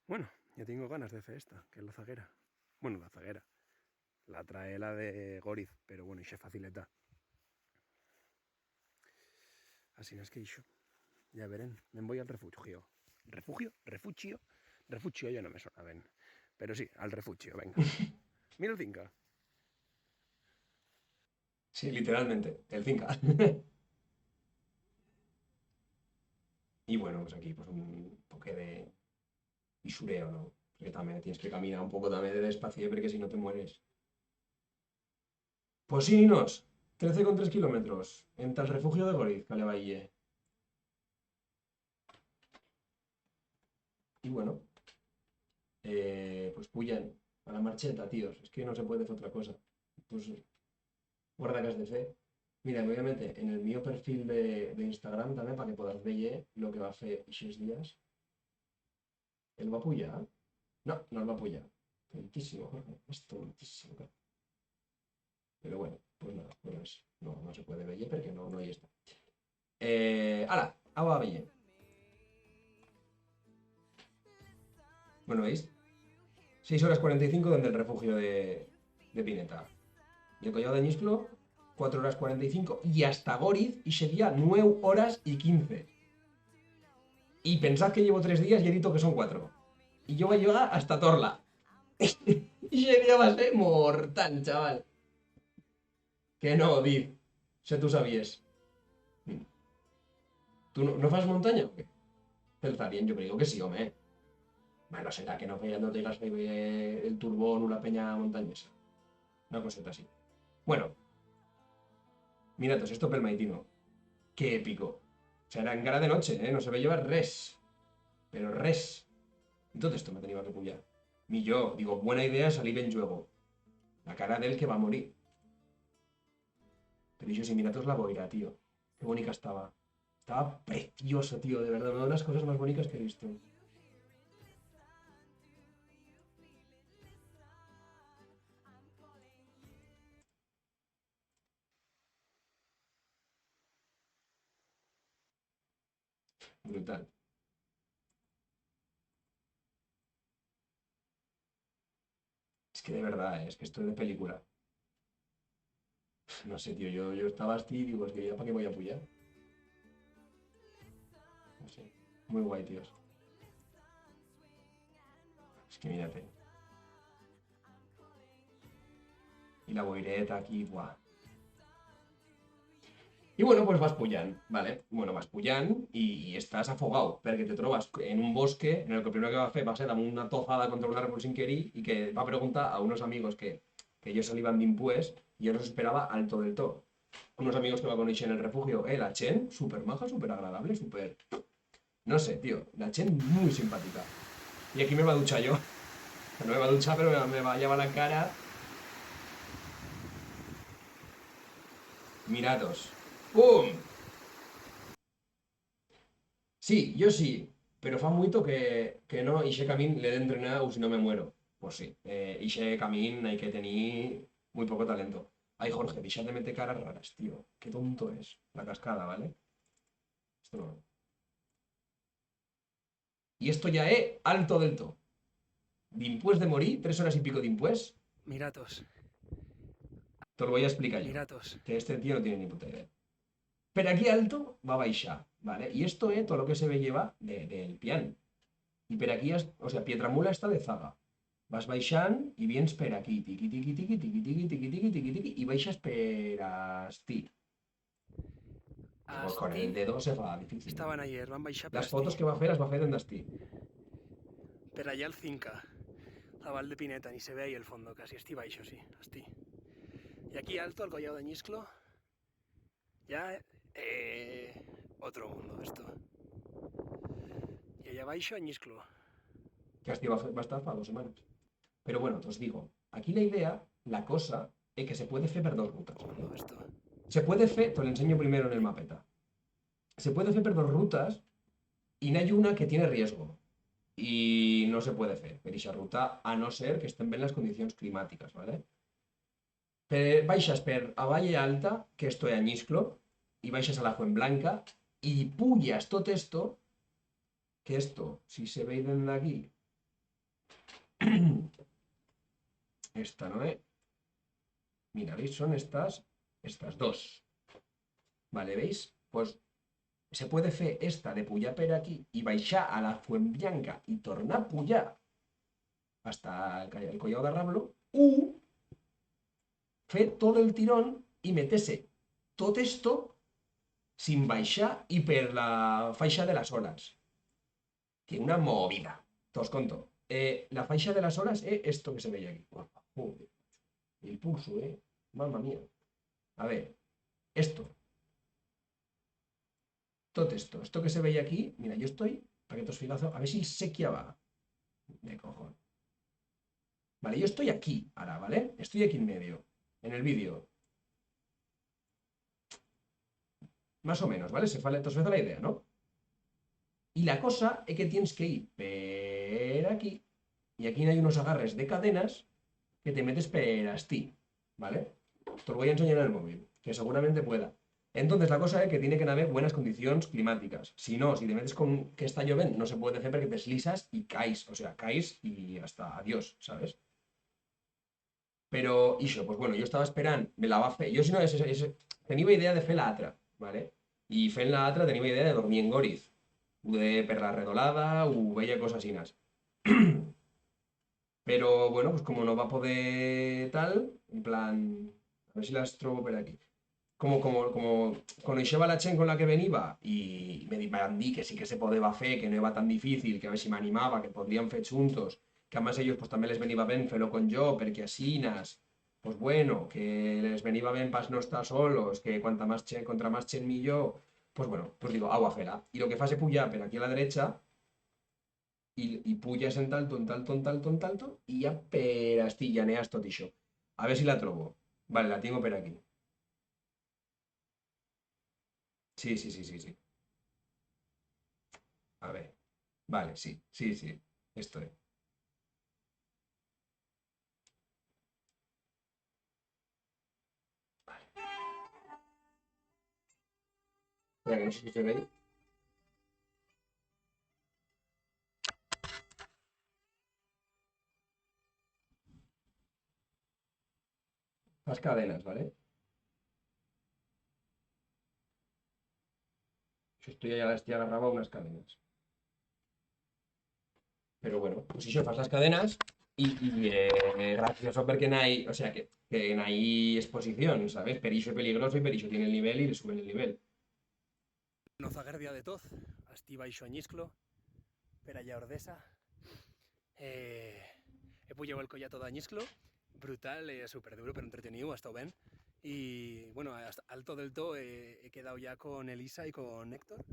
Bueno, ya tengo ganas de hacer esta, que es la zaguera. Bueno, la zaguera. La trae la de Goriz, pero bueno, y se facilita. Así es que hizo. Ya verán, me voy al refugio. ¿Refugio? ¿Refugio? Refugio ya no me suena bien. Pero sí, al refugio, venga. Mira el finca. Sí, literalmente, el Finca. Y bueno, pues aquí pues un poco de isureo, ¿no? Porque también tienes que caminar un poco también de despacio porque si no te mueres. Pues sí, Ninos, 13,3 kilómetros entre el refugio de Goriz, Calebaille. Y bueno, pues pullan a la marcheta, tíos. Es que no se puede hacer otra cosa. Pues guardacas de fe. Mira, me voy a meter en el mío perfil de Instagram también para que podáis ver lo que va a hacer esos días. ¿El va a pullar? No, no el va a pullar. Tontísimo, Jorge. Es tontísimo. Pero bueno, pues nada, pues no se puede ver porque no hay está. ¡Hala! Agua belle. Bueno, ¿veis? 6 horas 45 desde el refugio de Pineta. Y el Collado de Ñisclo, 4 horas 45 y hasta Goriz y sería 9 horas y 15. Y pensad que llevo 3 días y he dicho que son 4. Y yo voy a llegar hasta Torla. Y ese día va a ser mortal, chaval. Que no, Diz. Si tú sabías. ¿Tú no fas montaña o qué? Celtarien, yo creo que sí, hombre. Bueno, será que no te digas el turbón o la peña montañesa. Una coseta así. Bueno, miratos, esto pelmaitino. Qué épico. O sea, era en cara de noche, ¿eh? No se ve llevar res. Pero res. Y todo esto me tenía que pullar. Ni yo, digo, buena idea salir en juego. La cara del que va a morir. Pero yo, si miratos la boira, tío. Qué bonita estaba. Estaba precioso, tío, de verdad. Una de las cosas más bonitas que he visto. Brutal. Es que de verdad, es que esto es de película. No sé, tío, yo estaba así y digo, es que ya para qué voy a apoyar. No sé. Muy guay, tíos. Es que mírate. Y la boireta aquí, buah. Y bueno, pues vas pullant, ¿vale? Bueno, vas pullant y estás afogado, porque te trobas en un bosque en el que el primero que va a hacer va a ser dar una tozada contra un árbol sin querer y que va a preguntar a unos amigos que ellos salían de impues y yo los esperaba alto del todo. Unos amigos que va con en el refugio, la Chen, súper maja, súper agradable, súper... No sé, tío, la Chen muy simpática. Y aquí me va a duchar yo. No me va a duchar, pero me va a llevar la cara. Mirados. ¡Pum! Sí, yo sí, pero fa mucho que no, y ese camín le he d'entrenar o si no me muero. Pues sí, y ese camín hay que tener muy poco talento. Ay, Jorge, deixad de meter caras raras, tío. Qué tonto es. La cascada, ¿vale? Esto no. Y esto ya es alto del todo. D'impués de morir, 3 horas y pico d'impués, Miratos, te lo voy a explicar yo. miratos. Que este tío no tiene ni puta idea. Pero aquí alto va a baixar, ¿vale? Y esto es todo lo que se ve lleva del piano. Y per aquí, o sea, Pietramula está de zaga. Vas baixant i viens per aquí, tiqui, tiqui, tiqui, tiqui, tiqui, tiqui, tiqui, tiqui, tiqui, i baixes per Asti. Con el Asti dedo se fa difícil. estaban ayer, van baixar per Las Asti. fotos que va a fer les va fer en Asti. per allá el Cinca, la Val de Pineta, ni se ve ahí el fondo, casi estoy baixo, sí, estoy. Y aquí alto, al collado de Añisclo, ya otro mundo esto. Y allá baixo Añisclo. Que hasta va a estar para 2 semanas. Pero bueno, os digo, aquí la idea, la cosa, es que se puede fer per dos rutas. Mundo esto. Se puede fer, te lo enseño primero en el mapeta. Se puede fer per dos rutas y no hay una que tiene riesgo. Y no se puede fer per esa ruta, a no ser que estén bien las condiciones climáticas, ¿vale? Baixas per a Valle Alta, que esto es Añisclo, y baixas a la Fuenblanca, y pullas todo esto, que esto, si se ve desde aquí, esta no es. Mira, ¿veis? Son estas dos. Vale, ¿veis? Pues se puede fer esta de pullar per aquí y baixar a la Fuenblanca y tornar a pullar hasta el collado de Rablo, u fer todo el tirón y metese todo esto sin baixar y per la faixa de las olas. Tiene una movida. Te os conto. La faixa de las olas es esto que se ve aquí. Joder. El pulso, mamma mía. A ver, esto. Todo esto que se ve aquí, mira, yo estoy, para que te os fijaos, a ver si sequía va. De cojón. Vale, yo estoy aquí ahora, ¿vale? Estoy aquí en medio, en el vídeo. Más o menos, ¿vale? Te os hace la idea, ¿no? Y la cosa es que tienes que ir per aquí, y aquí hay unos agarres de cadenas que te metes per asti, ¿vale? Te lo voy a enseñar en el móvil, que seguramente pueda. Entonces la cosa es que tiene que haber buenas condiciones climáticas. Si no, si te metes con que está lloviendo, no se puede hacer porque te deslizas y caes. O sea, caes y hasta adiós, ¿sabes? Pero, iso, pues bueno, yo estaba esperando, me la va a fer. Yo si no, tenía idea de fer la atra, ¿vale? Y fer la atra tenía idea de dormir en Goriz, de per la redolada, u bella cosas así. Pero bueno, pues como no va a poder tal, en plan, a ver si las trobo por aquí. Como coneixeva la gent con la que venía y me van dir que sí que se podía fer, que no iba tan difícil, que a ver si me animaba, que podrían fer juntos, que además ellos pues también les venía bien ferlo con yo, porque asinas, pues bueno, que les venía bien pas no estar solos, que cuanta más chen, contra más chen millor, pues bueno, pues digo, agua fera. Y lo que fa se puya, pero aquí a la derecha, y pullas en talto, en talto, en talto, en talto, y ya perastillaneas tot ixo. A ver si la trobo. Vale, la tengo por aquí. Sí, sí, sí, sí, sí. A ver. Vale, sí, sí, sí. Esto es. Vale. Espera, que no sé si se ve ahí. Las cadenas, ¿vale? Yo estoy ya estoy agarrado a unas cadenas. Pero bueno, pues si yo fas las cadenas y gracioso porque no hay, o sea, que no hay exposición, ¿sabes? Pericho es peligroso y Pericho tiene el nivel y le suben el nivel. No zaguerdia de toz, asti baixo Añisclo, per allá Ordesa. He pujado el collato de Añisclo, brutal, súper duro, pero entretenido, ha estado bien. Y bueno, hasta alto del todo he quedado ya con Elisa y con Héctor,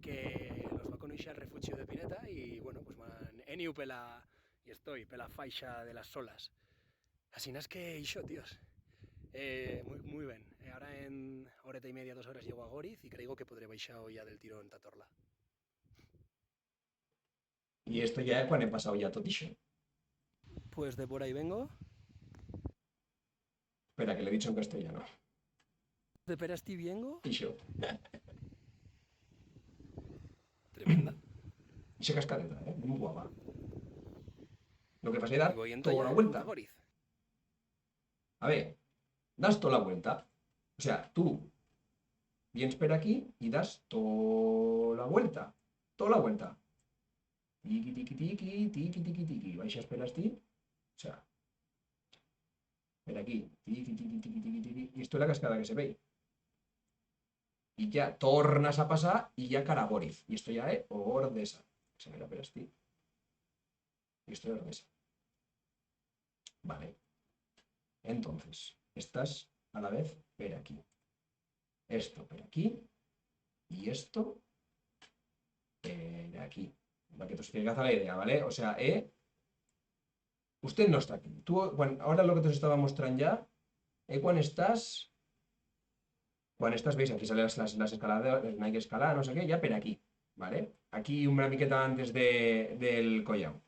que los va a conocer al refugio de Pineta y bueno, pues man, he ido pela, y estoy, pela faixa de las solas. Así es que hizo, tíos. Muy bien. Ahora en horeta y media, 2 horas llego a Goriz y creo que podré baixar ya del tirón Tatorla. Y esto ya es cuando he pasado ya todo ixo. Pues de por ahí vengo. Espera, que le he dicho en castellano. De Perasti vengo. Ixo. Tremenda. Esa cascadeta, muy guapa. Lo que pasa es Y dar voy en toda la a vuelta. Goriz. A ver, das toda la vuelta. O sea, tú vienes por aquí y das toda la vuelta. Toda la vuelta. Tiki, tiki, tiki, tiki, tiki, tiki. Vais a esperar ti. O sea, por aquí. Tiki, tiki, tiki, tiki, tiki. Y esto es la cascada que se ve. Y ya tornas a pasar y ya cara a Goriz. Y esto ya es Ordesa. Se me la esperas ti. y esto de Ordesa. Vale. Entonces, estas a la vez per aquí. Esto per aquí y esto per aquí. Para que te os haga la idea, ¿vale? O sea, usted no está aquí. Tú, ahora lo que te os estaba mostrando ya, cuando estás, veis, aquí salen las escaladas, no hay que escalar, no sé qué, ya per aquí, ¿vale? Aquí una miqueta antes del collao.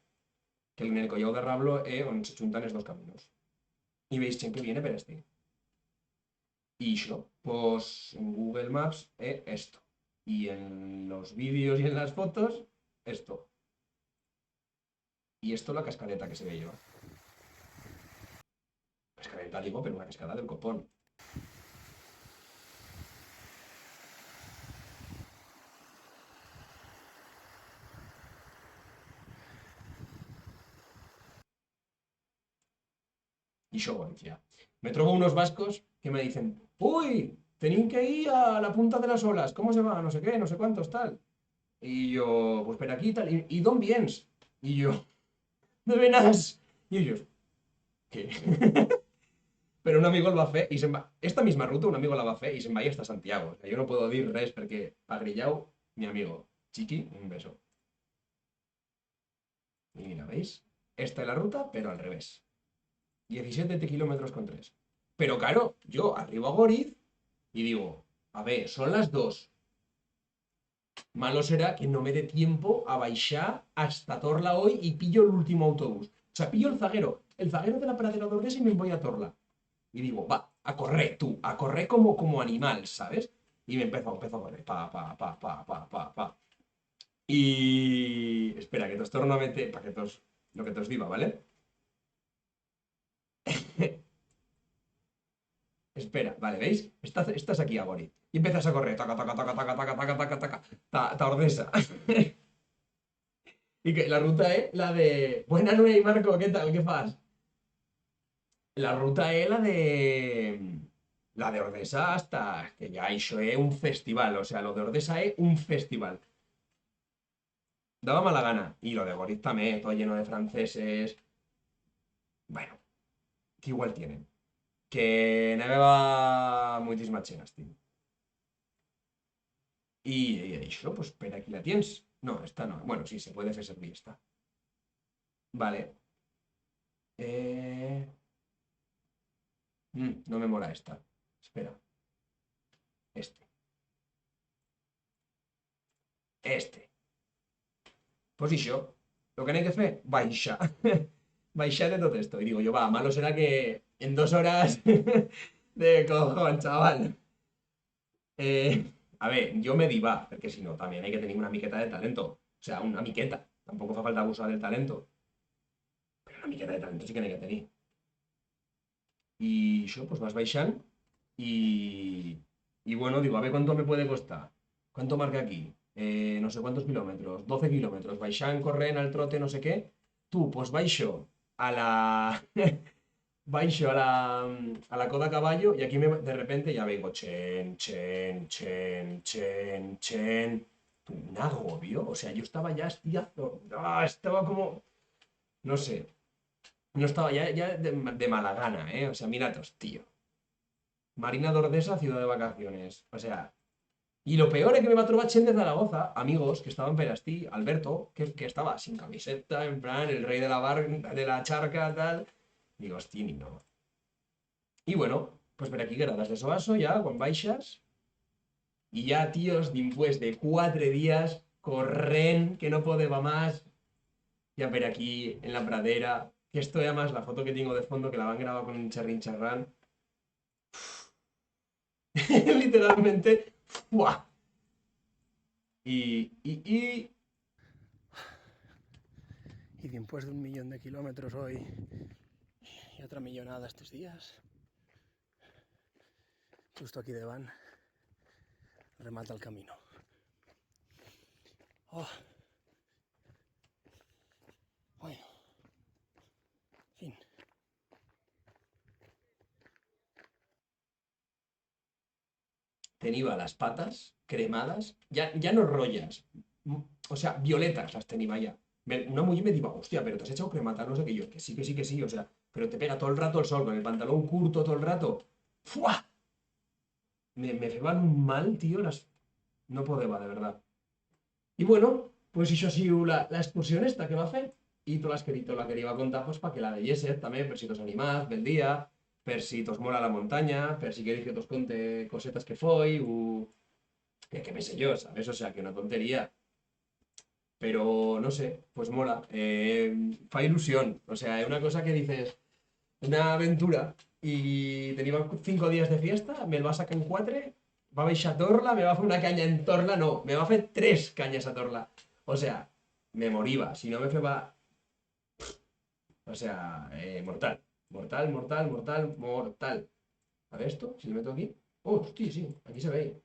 Que en el collao de Rablo on se juntan estos dos caminos. Y veis siempre viene per este. Y yo, pues en Google Maps, esto. Y en los vídeos y en las fotos, esto. Y esto la cascadeta que se ve yo. Cascadeta digo, pero una cascada del copón. Y yo, bueno, ya. Me trobo unos vascos que me dicen, uy, tenéis que ir a la punta de las olas, ¿cómo se va? No sé qué, no sé cuántos, tal. Y yo, pues por aquí, tal. ¿Y dónde vienes? Y yo, de Venas. Y ellos, ¿qué? Pero un amigo el va fer, esta misma ruta un amigo la va fer y se'n va hasta Santiago. O sea, yo no puedo dir res perquè ha grillado mi amigo. Chiqui, un beso. Y mira, ¿veis? Esta es la ruta, pero al revés. 17 kilómetros con 3. Pero claro, yo arribo a Goriz y digo, a ver, son las 2. Malo será que no me dé tiempo a baixar hasta Torla hoy y pillo el último autobús. O sea, pillo el zaguero de la Pradera de Ordesa y me voy a Torla. Y digo, va, a correr como animal, ¿sabes? Y me empezó a correr, pa. Y espera, que te nuevamente, para que lo que te os diga, ¿vale? Espera, vale, ¿veis? Estás aquí, Agori. Y empiezas a correr, ta Ordesa. Y que la ruta es la de, buena noche, Marco, ¿qué tal? ¿Qué fas? La ruta es la de Ordesa hasta que ya eso es un festival, o sea, lo de Ordesa es un festival. Daba mala gana. Y lo de Goriz también, todo lleno de franceses. Bueno, que igual tienen. Que no beba muchísimas chenas, tío. Y eso, pues espera, aquí la tienes. No, esta no. Bueno, sí, se puede hacer servir esta. Vale. Eh... no me mola esta. Espera. Este. Este. Pues y yo. Lo que no hay que hacer, baixa. Baixa de todo esto. Y digo yo, va, malo será que en 2 horas de cojón, chaval. A ver, yo me diva, porque si no, también hay que tener una miqueta de talento. O sea, una miqueta. Tampoco fa falta abusar del talento. Pero una miqueta de talento sí que hay que tener. Y yo, pues vas baixando y bueno, digo, a ver cuánto me puede costar. ¿Cuánto marca aquí? No sé cuántos kilómetros, 12 kilómetros. Baixan, corren al trote, no sé qué. Tú, pues baixo a la. Baixo a la coda a caballo y aquí de repente ya vengo chen. Un agobio. O sea, yo estaba ya estiazo. Estaba como. No sé. No estaba ya de mala gana, ¿eh? O sea, miratos, tío. Marina de Ordesa, ciudad de vacaciones. O sea. Y lo peor es que me va a trobar Chen de Zaragoza, amigos que estaban Perastí, Alberto, que estaba sin camiseta, en plan, el rey de de la charca, tal. Digo, hostia, ni no. Y bueno, pues per aquí gradas de Soaso ya, con baixas. Y ya, tíos, después de 4 días, corren, que no podeba más. Ya ver aquí en la pradera. Que esto además, la foto que tengo de fondo, que la van grabado con un charrín charrán. Literalmente. ¡Fua! Y. Y después de 1 millón de kilómetros hoy y otra millonada estos días, justo aquí de van, remata el camino. Oh. Bueno, fin. Tenía las patas cremadas, ya no rollas. O sea, violetas las tenía ya. Una mujer me dijo, hostia, pero te has echado crema tal, no sé qué. Yo, que sí, que sí, que sí, o sea, pero te pega todo el rato el sol con el pantalón curto todo el rato. ¡Fua! Me feban un mal, tío, no podeva, de verdad. I bueno, pues això ha sigut l'excursió esta que va fer i te la quería contar pues, para que la veiéssiu també, per si tos animás del día, per si tos mola la montaña, per si queréis que tos conte cosetas que foi, que me sé yo, ¿sabes? O sea, que una tontería. Pero no sé, pues mola. Fa ilusión. O sea, es una cosa que dices, una aventura y tenía 5 días de fiesta, me va a sacar en 4, va a baixar a Torla, me va a hacer una caña en Torla, no, me va a hacer 3 cañas a Torla. O sea, me moriva, si no me feba, o sea, mortal. Mortal, mortal, mortal, mortal. A ver esto, si le meto aquí. Oh, hostia, sí, aquí se ve.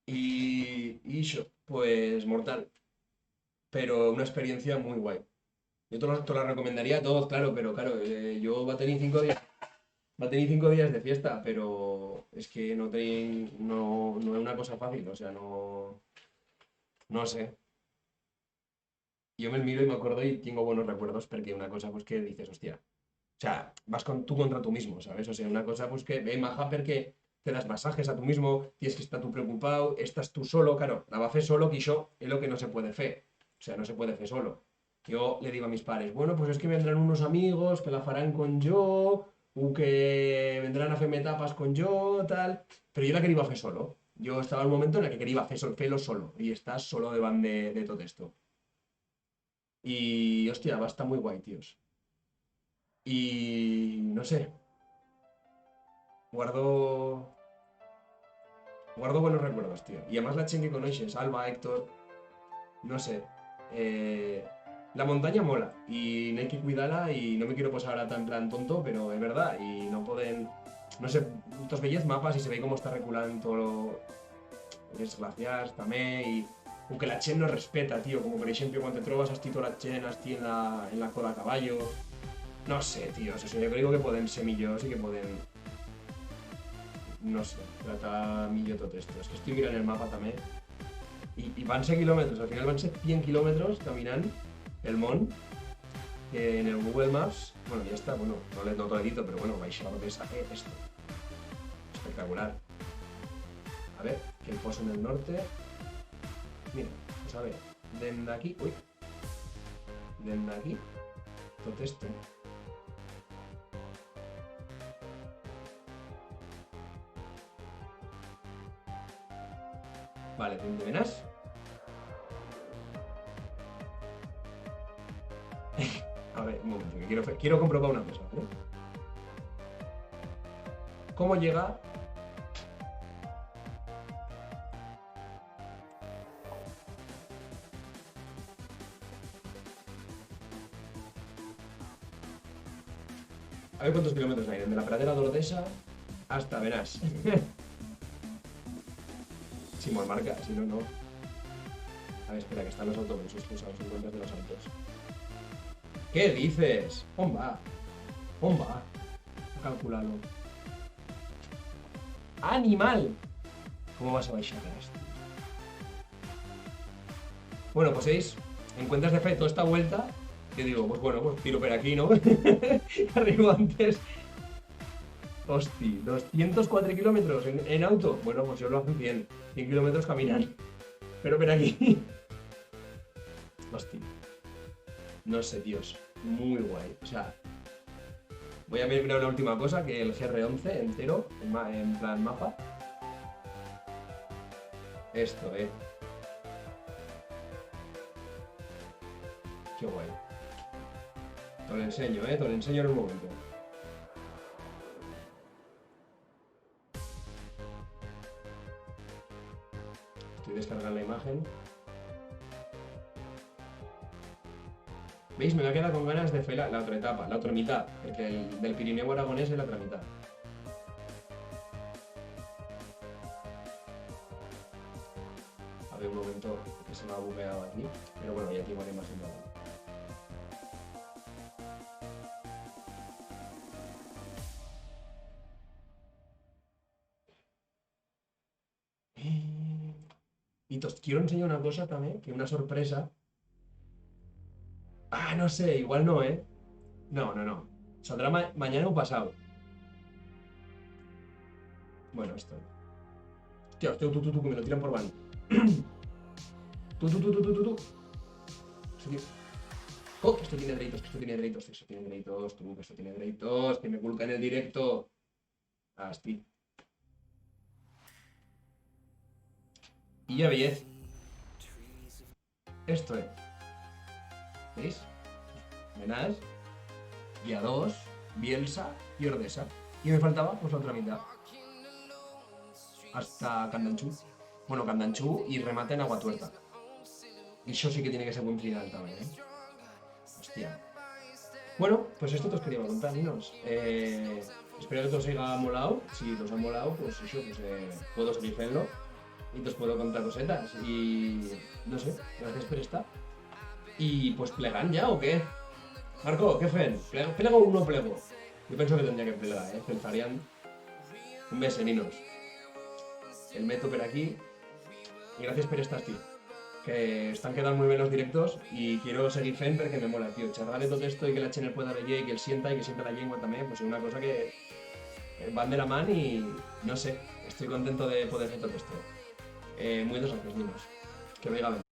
Y eso, pues mortal. Pero una experiencia muy guay. Yo te la recomendaría a todos, claro, pero claro, yo va a tener 5 días. Va a tener 5 días de fiesta, pero es que no es una cosa fácil, o sea, no sé. Yo me miro y me acuerdo y tengo buenos recuerdos porque una cosa pues que dices, hostia, o sea, vas tú contra tú mismo, ¿sabes? O sea, una cosa pues que ve maja porque te das masajes a tú mismo, tienes que estar tú preocupado, estás tú solo, claro, la va a hacer solo que yo es lo que no se puede hacer, o sea, no se puede hacer solo. Yo le digo a mis padres, bueno, pues es que vendrán unos amigos que la farán con yo, o que vendrán a hacerme tapas con yo, tal, pero yo la quería hacer solo. Yo estaba en un momento en el que quería hacer pelo solo, y estás solo de todo esto. Y, hostia, va a estar muy guay, tíos. Y, no sé, guardo guardo buenos recuerdos, tío. Y además la chen que conoces, Alba, Héctor, no sé. eh, la montaña mola y no hay que cuidarla y no me quiero posar ahora tan plan tonto, pero es verdad. Y no pueden, no sé, tos veis mapas y se ve cómo está reculando todo los glaciares también y aunque la chen no respeta, tío, como por ejemplo cuando te trovas hasti toda la chen hasti en la cola a caballo. No sé, tío, o sea, yo creo que pueden semillos y que pueden, no sé, tratar millor tot esto. Es que estoy mirando el mapa también. Y van a ser kilómetros, al final van a ser 100 kilómetros caminando el Mont, que en el Google Maps, bueno, ya está, bueno, no te lo edito, pero bueno, vais a ver esto. Espectacular. A ver, que el pozo en el norte. Mira, pues a ver, desde aquí, uy, desde aquí, todo esto. Vale, ¿te venas? A ver, un momento, que quiero comprobar una cosa, ¿vale? ¿Cómo llega? A ver cuántos kilómetros hay, desde la pradera Dolodesa hasta Benás. Si me marca, si no, no. A ver, espera, que están los autobuses, los encuentras de los autos. ¿Qué dices? ¿On va? ¿On va? Calculalo. ¡Animal! ¿Cómo vas a baixar esto? Bueno, pues veis, encuentras de fe toda esta vuelta. Que digo, pues bueno, pues tiro por aquí, ¿no? Arriba antes. Hosti, 204 kilómetros en auto. Bueno, pues yo lo hago en 100 kilómetros caminando. Pero por aquí. Hosti. No sé, Dios. Muy guay. O sea, voy a ver una última cosa, que el GR11 entero, en plan mapa. Esto, Qué guay. Te lo enseño, te lo enseño en un momento. Estoy descargando la imagen. ¿Veis? Me voy a quedar con ganas de hacer la otra etapa, la otra mitad, porque el del Pirineo Aragonés es la otra mitad. A ver, un momento que se me ha bugueado aquí, pero bueno, ya tengo la imagen de ahora. Y os quiero enseñar una cosa también, que una sorpresa, Ah, no sé, igual no, ¿eh? No. Saldrá mañana o pasado. Bueno, esto. Tío, que me lo tiran por van. Tú. Oh, que esto tiene delitos, que esto tiene delitos, que esto tiene delitos, que esto tiene delitos, que me culca en el directo. Asti. Y ya veis. Esto es. ¿Veis? Menas, Guía 2, Bielsa y Ordesa. Y me faltaba pues la otra mitad. Hasta Candanchú. Bueno, Candanchú y remate en Agua Tuerta. Y eso sí que tiene que ser buen final también, ¿eh? Hostia. Bueno, pues esto te os quería contar, niños. Espero que os haya molado. Si os ha molado, pues eso, pues puedo seguir haciendo y te os puedo contar cosetas. Y no sé, gracias por estar. Y pues plegan ya o qué? Marco, ¿qué fen? ¿Plego o no plego? Yo pienso que tendría que plegar, ¿eh? Pensarían un mes, ninos. El meto por aquí. Y gracias por estar, tío. Que están quedando muy bien los directos y quiero seguir fent porque me mola, tío. Charlar de todo esto y que la channel pueda ver y que él sienta y que sienta la lengua también, pues es una cosa que van de la mano y no sé, estoy contento de poder hacer todo esto. Muy dos gracias, niños. Que venga bien.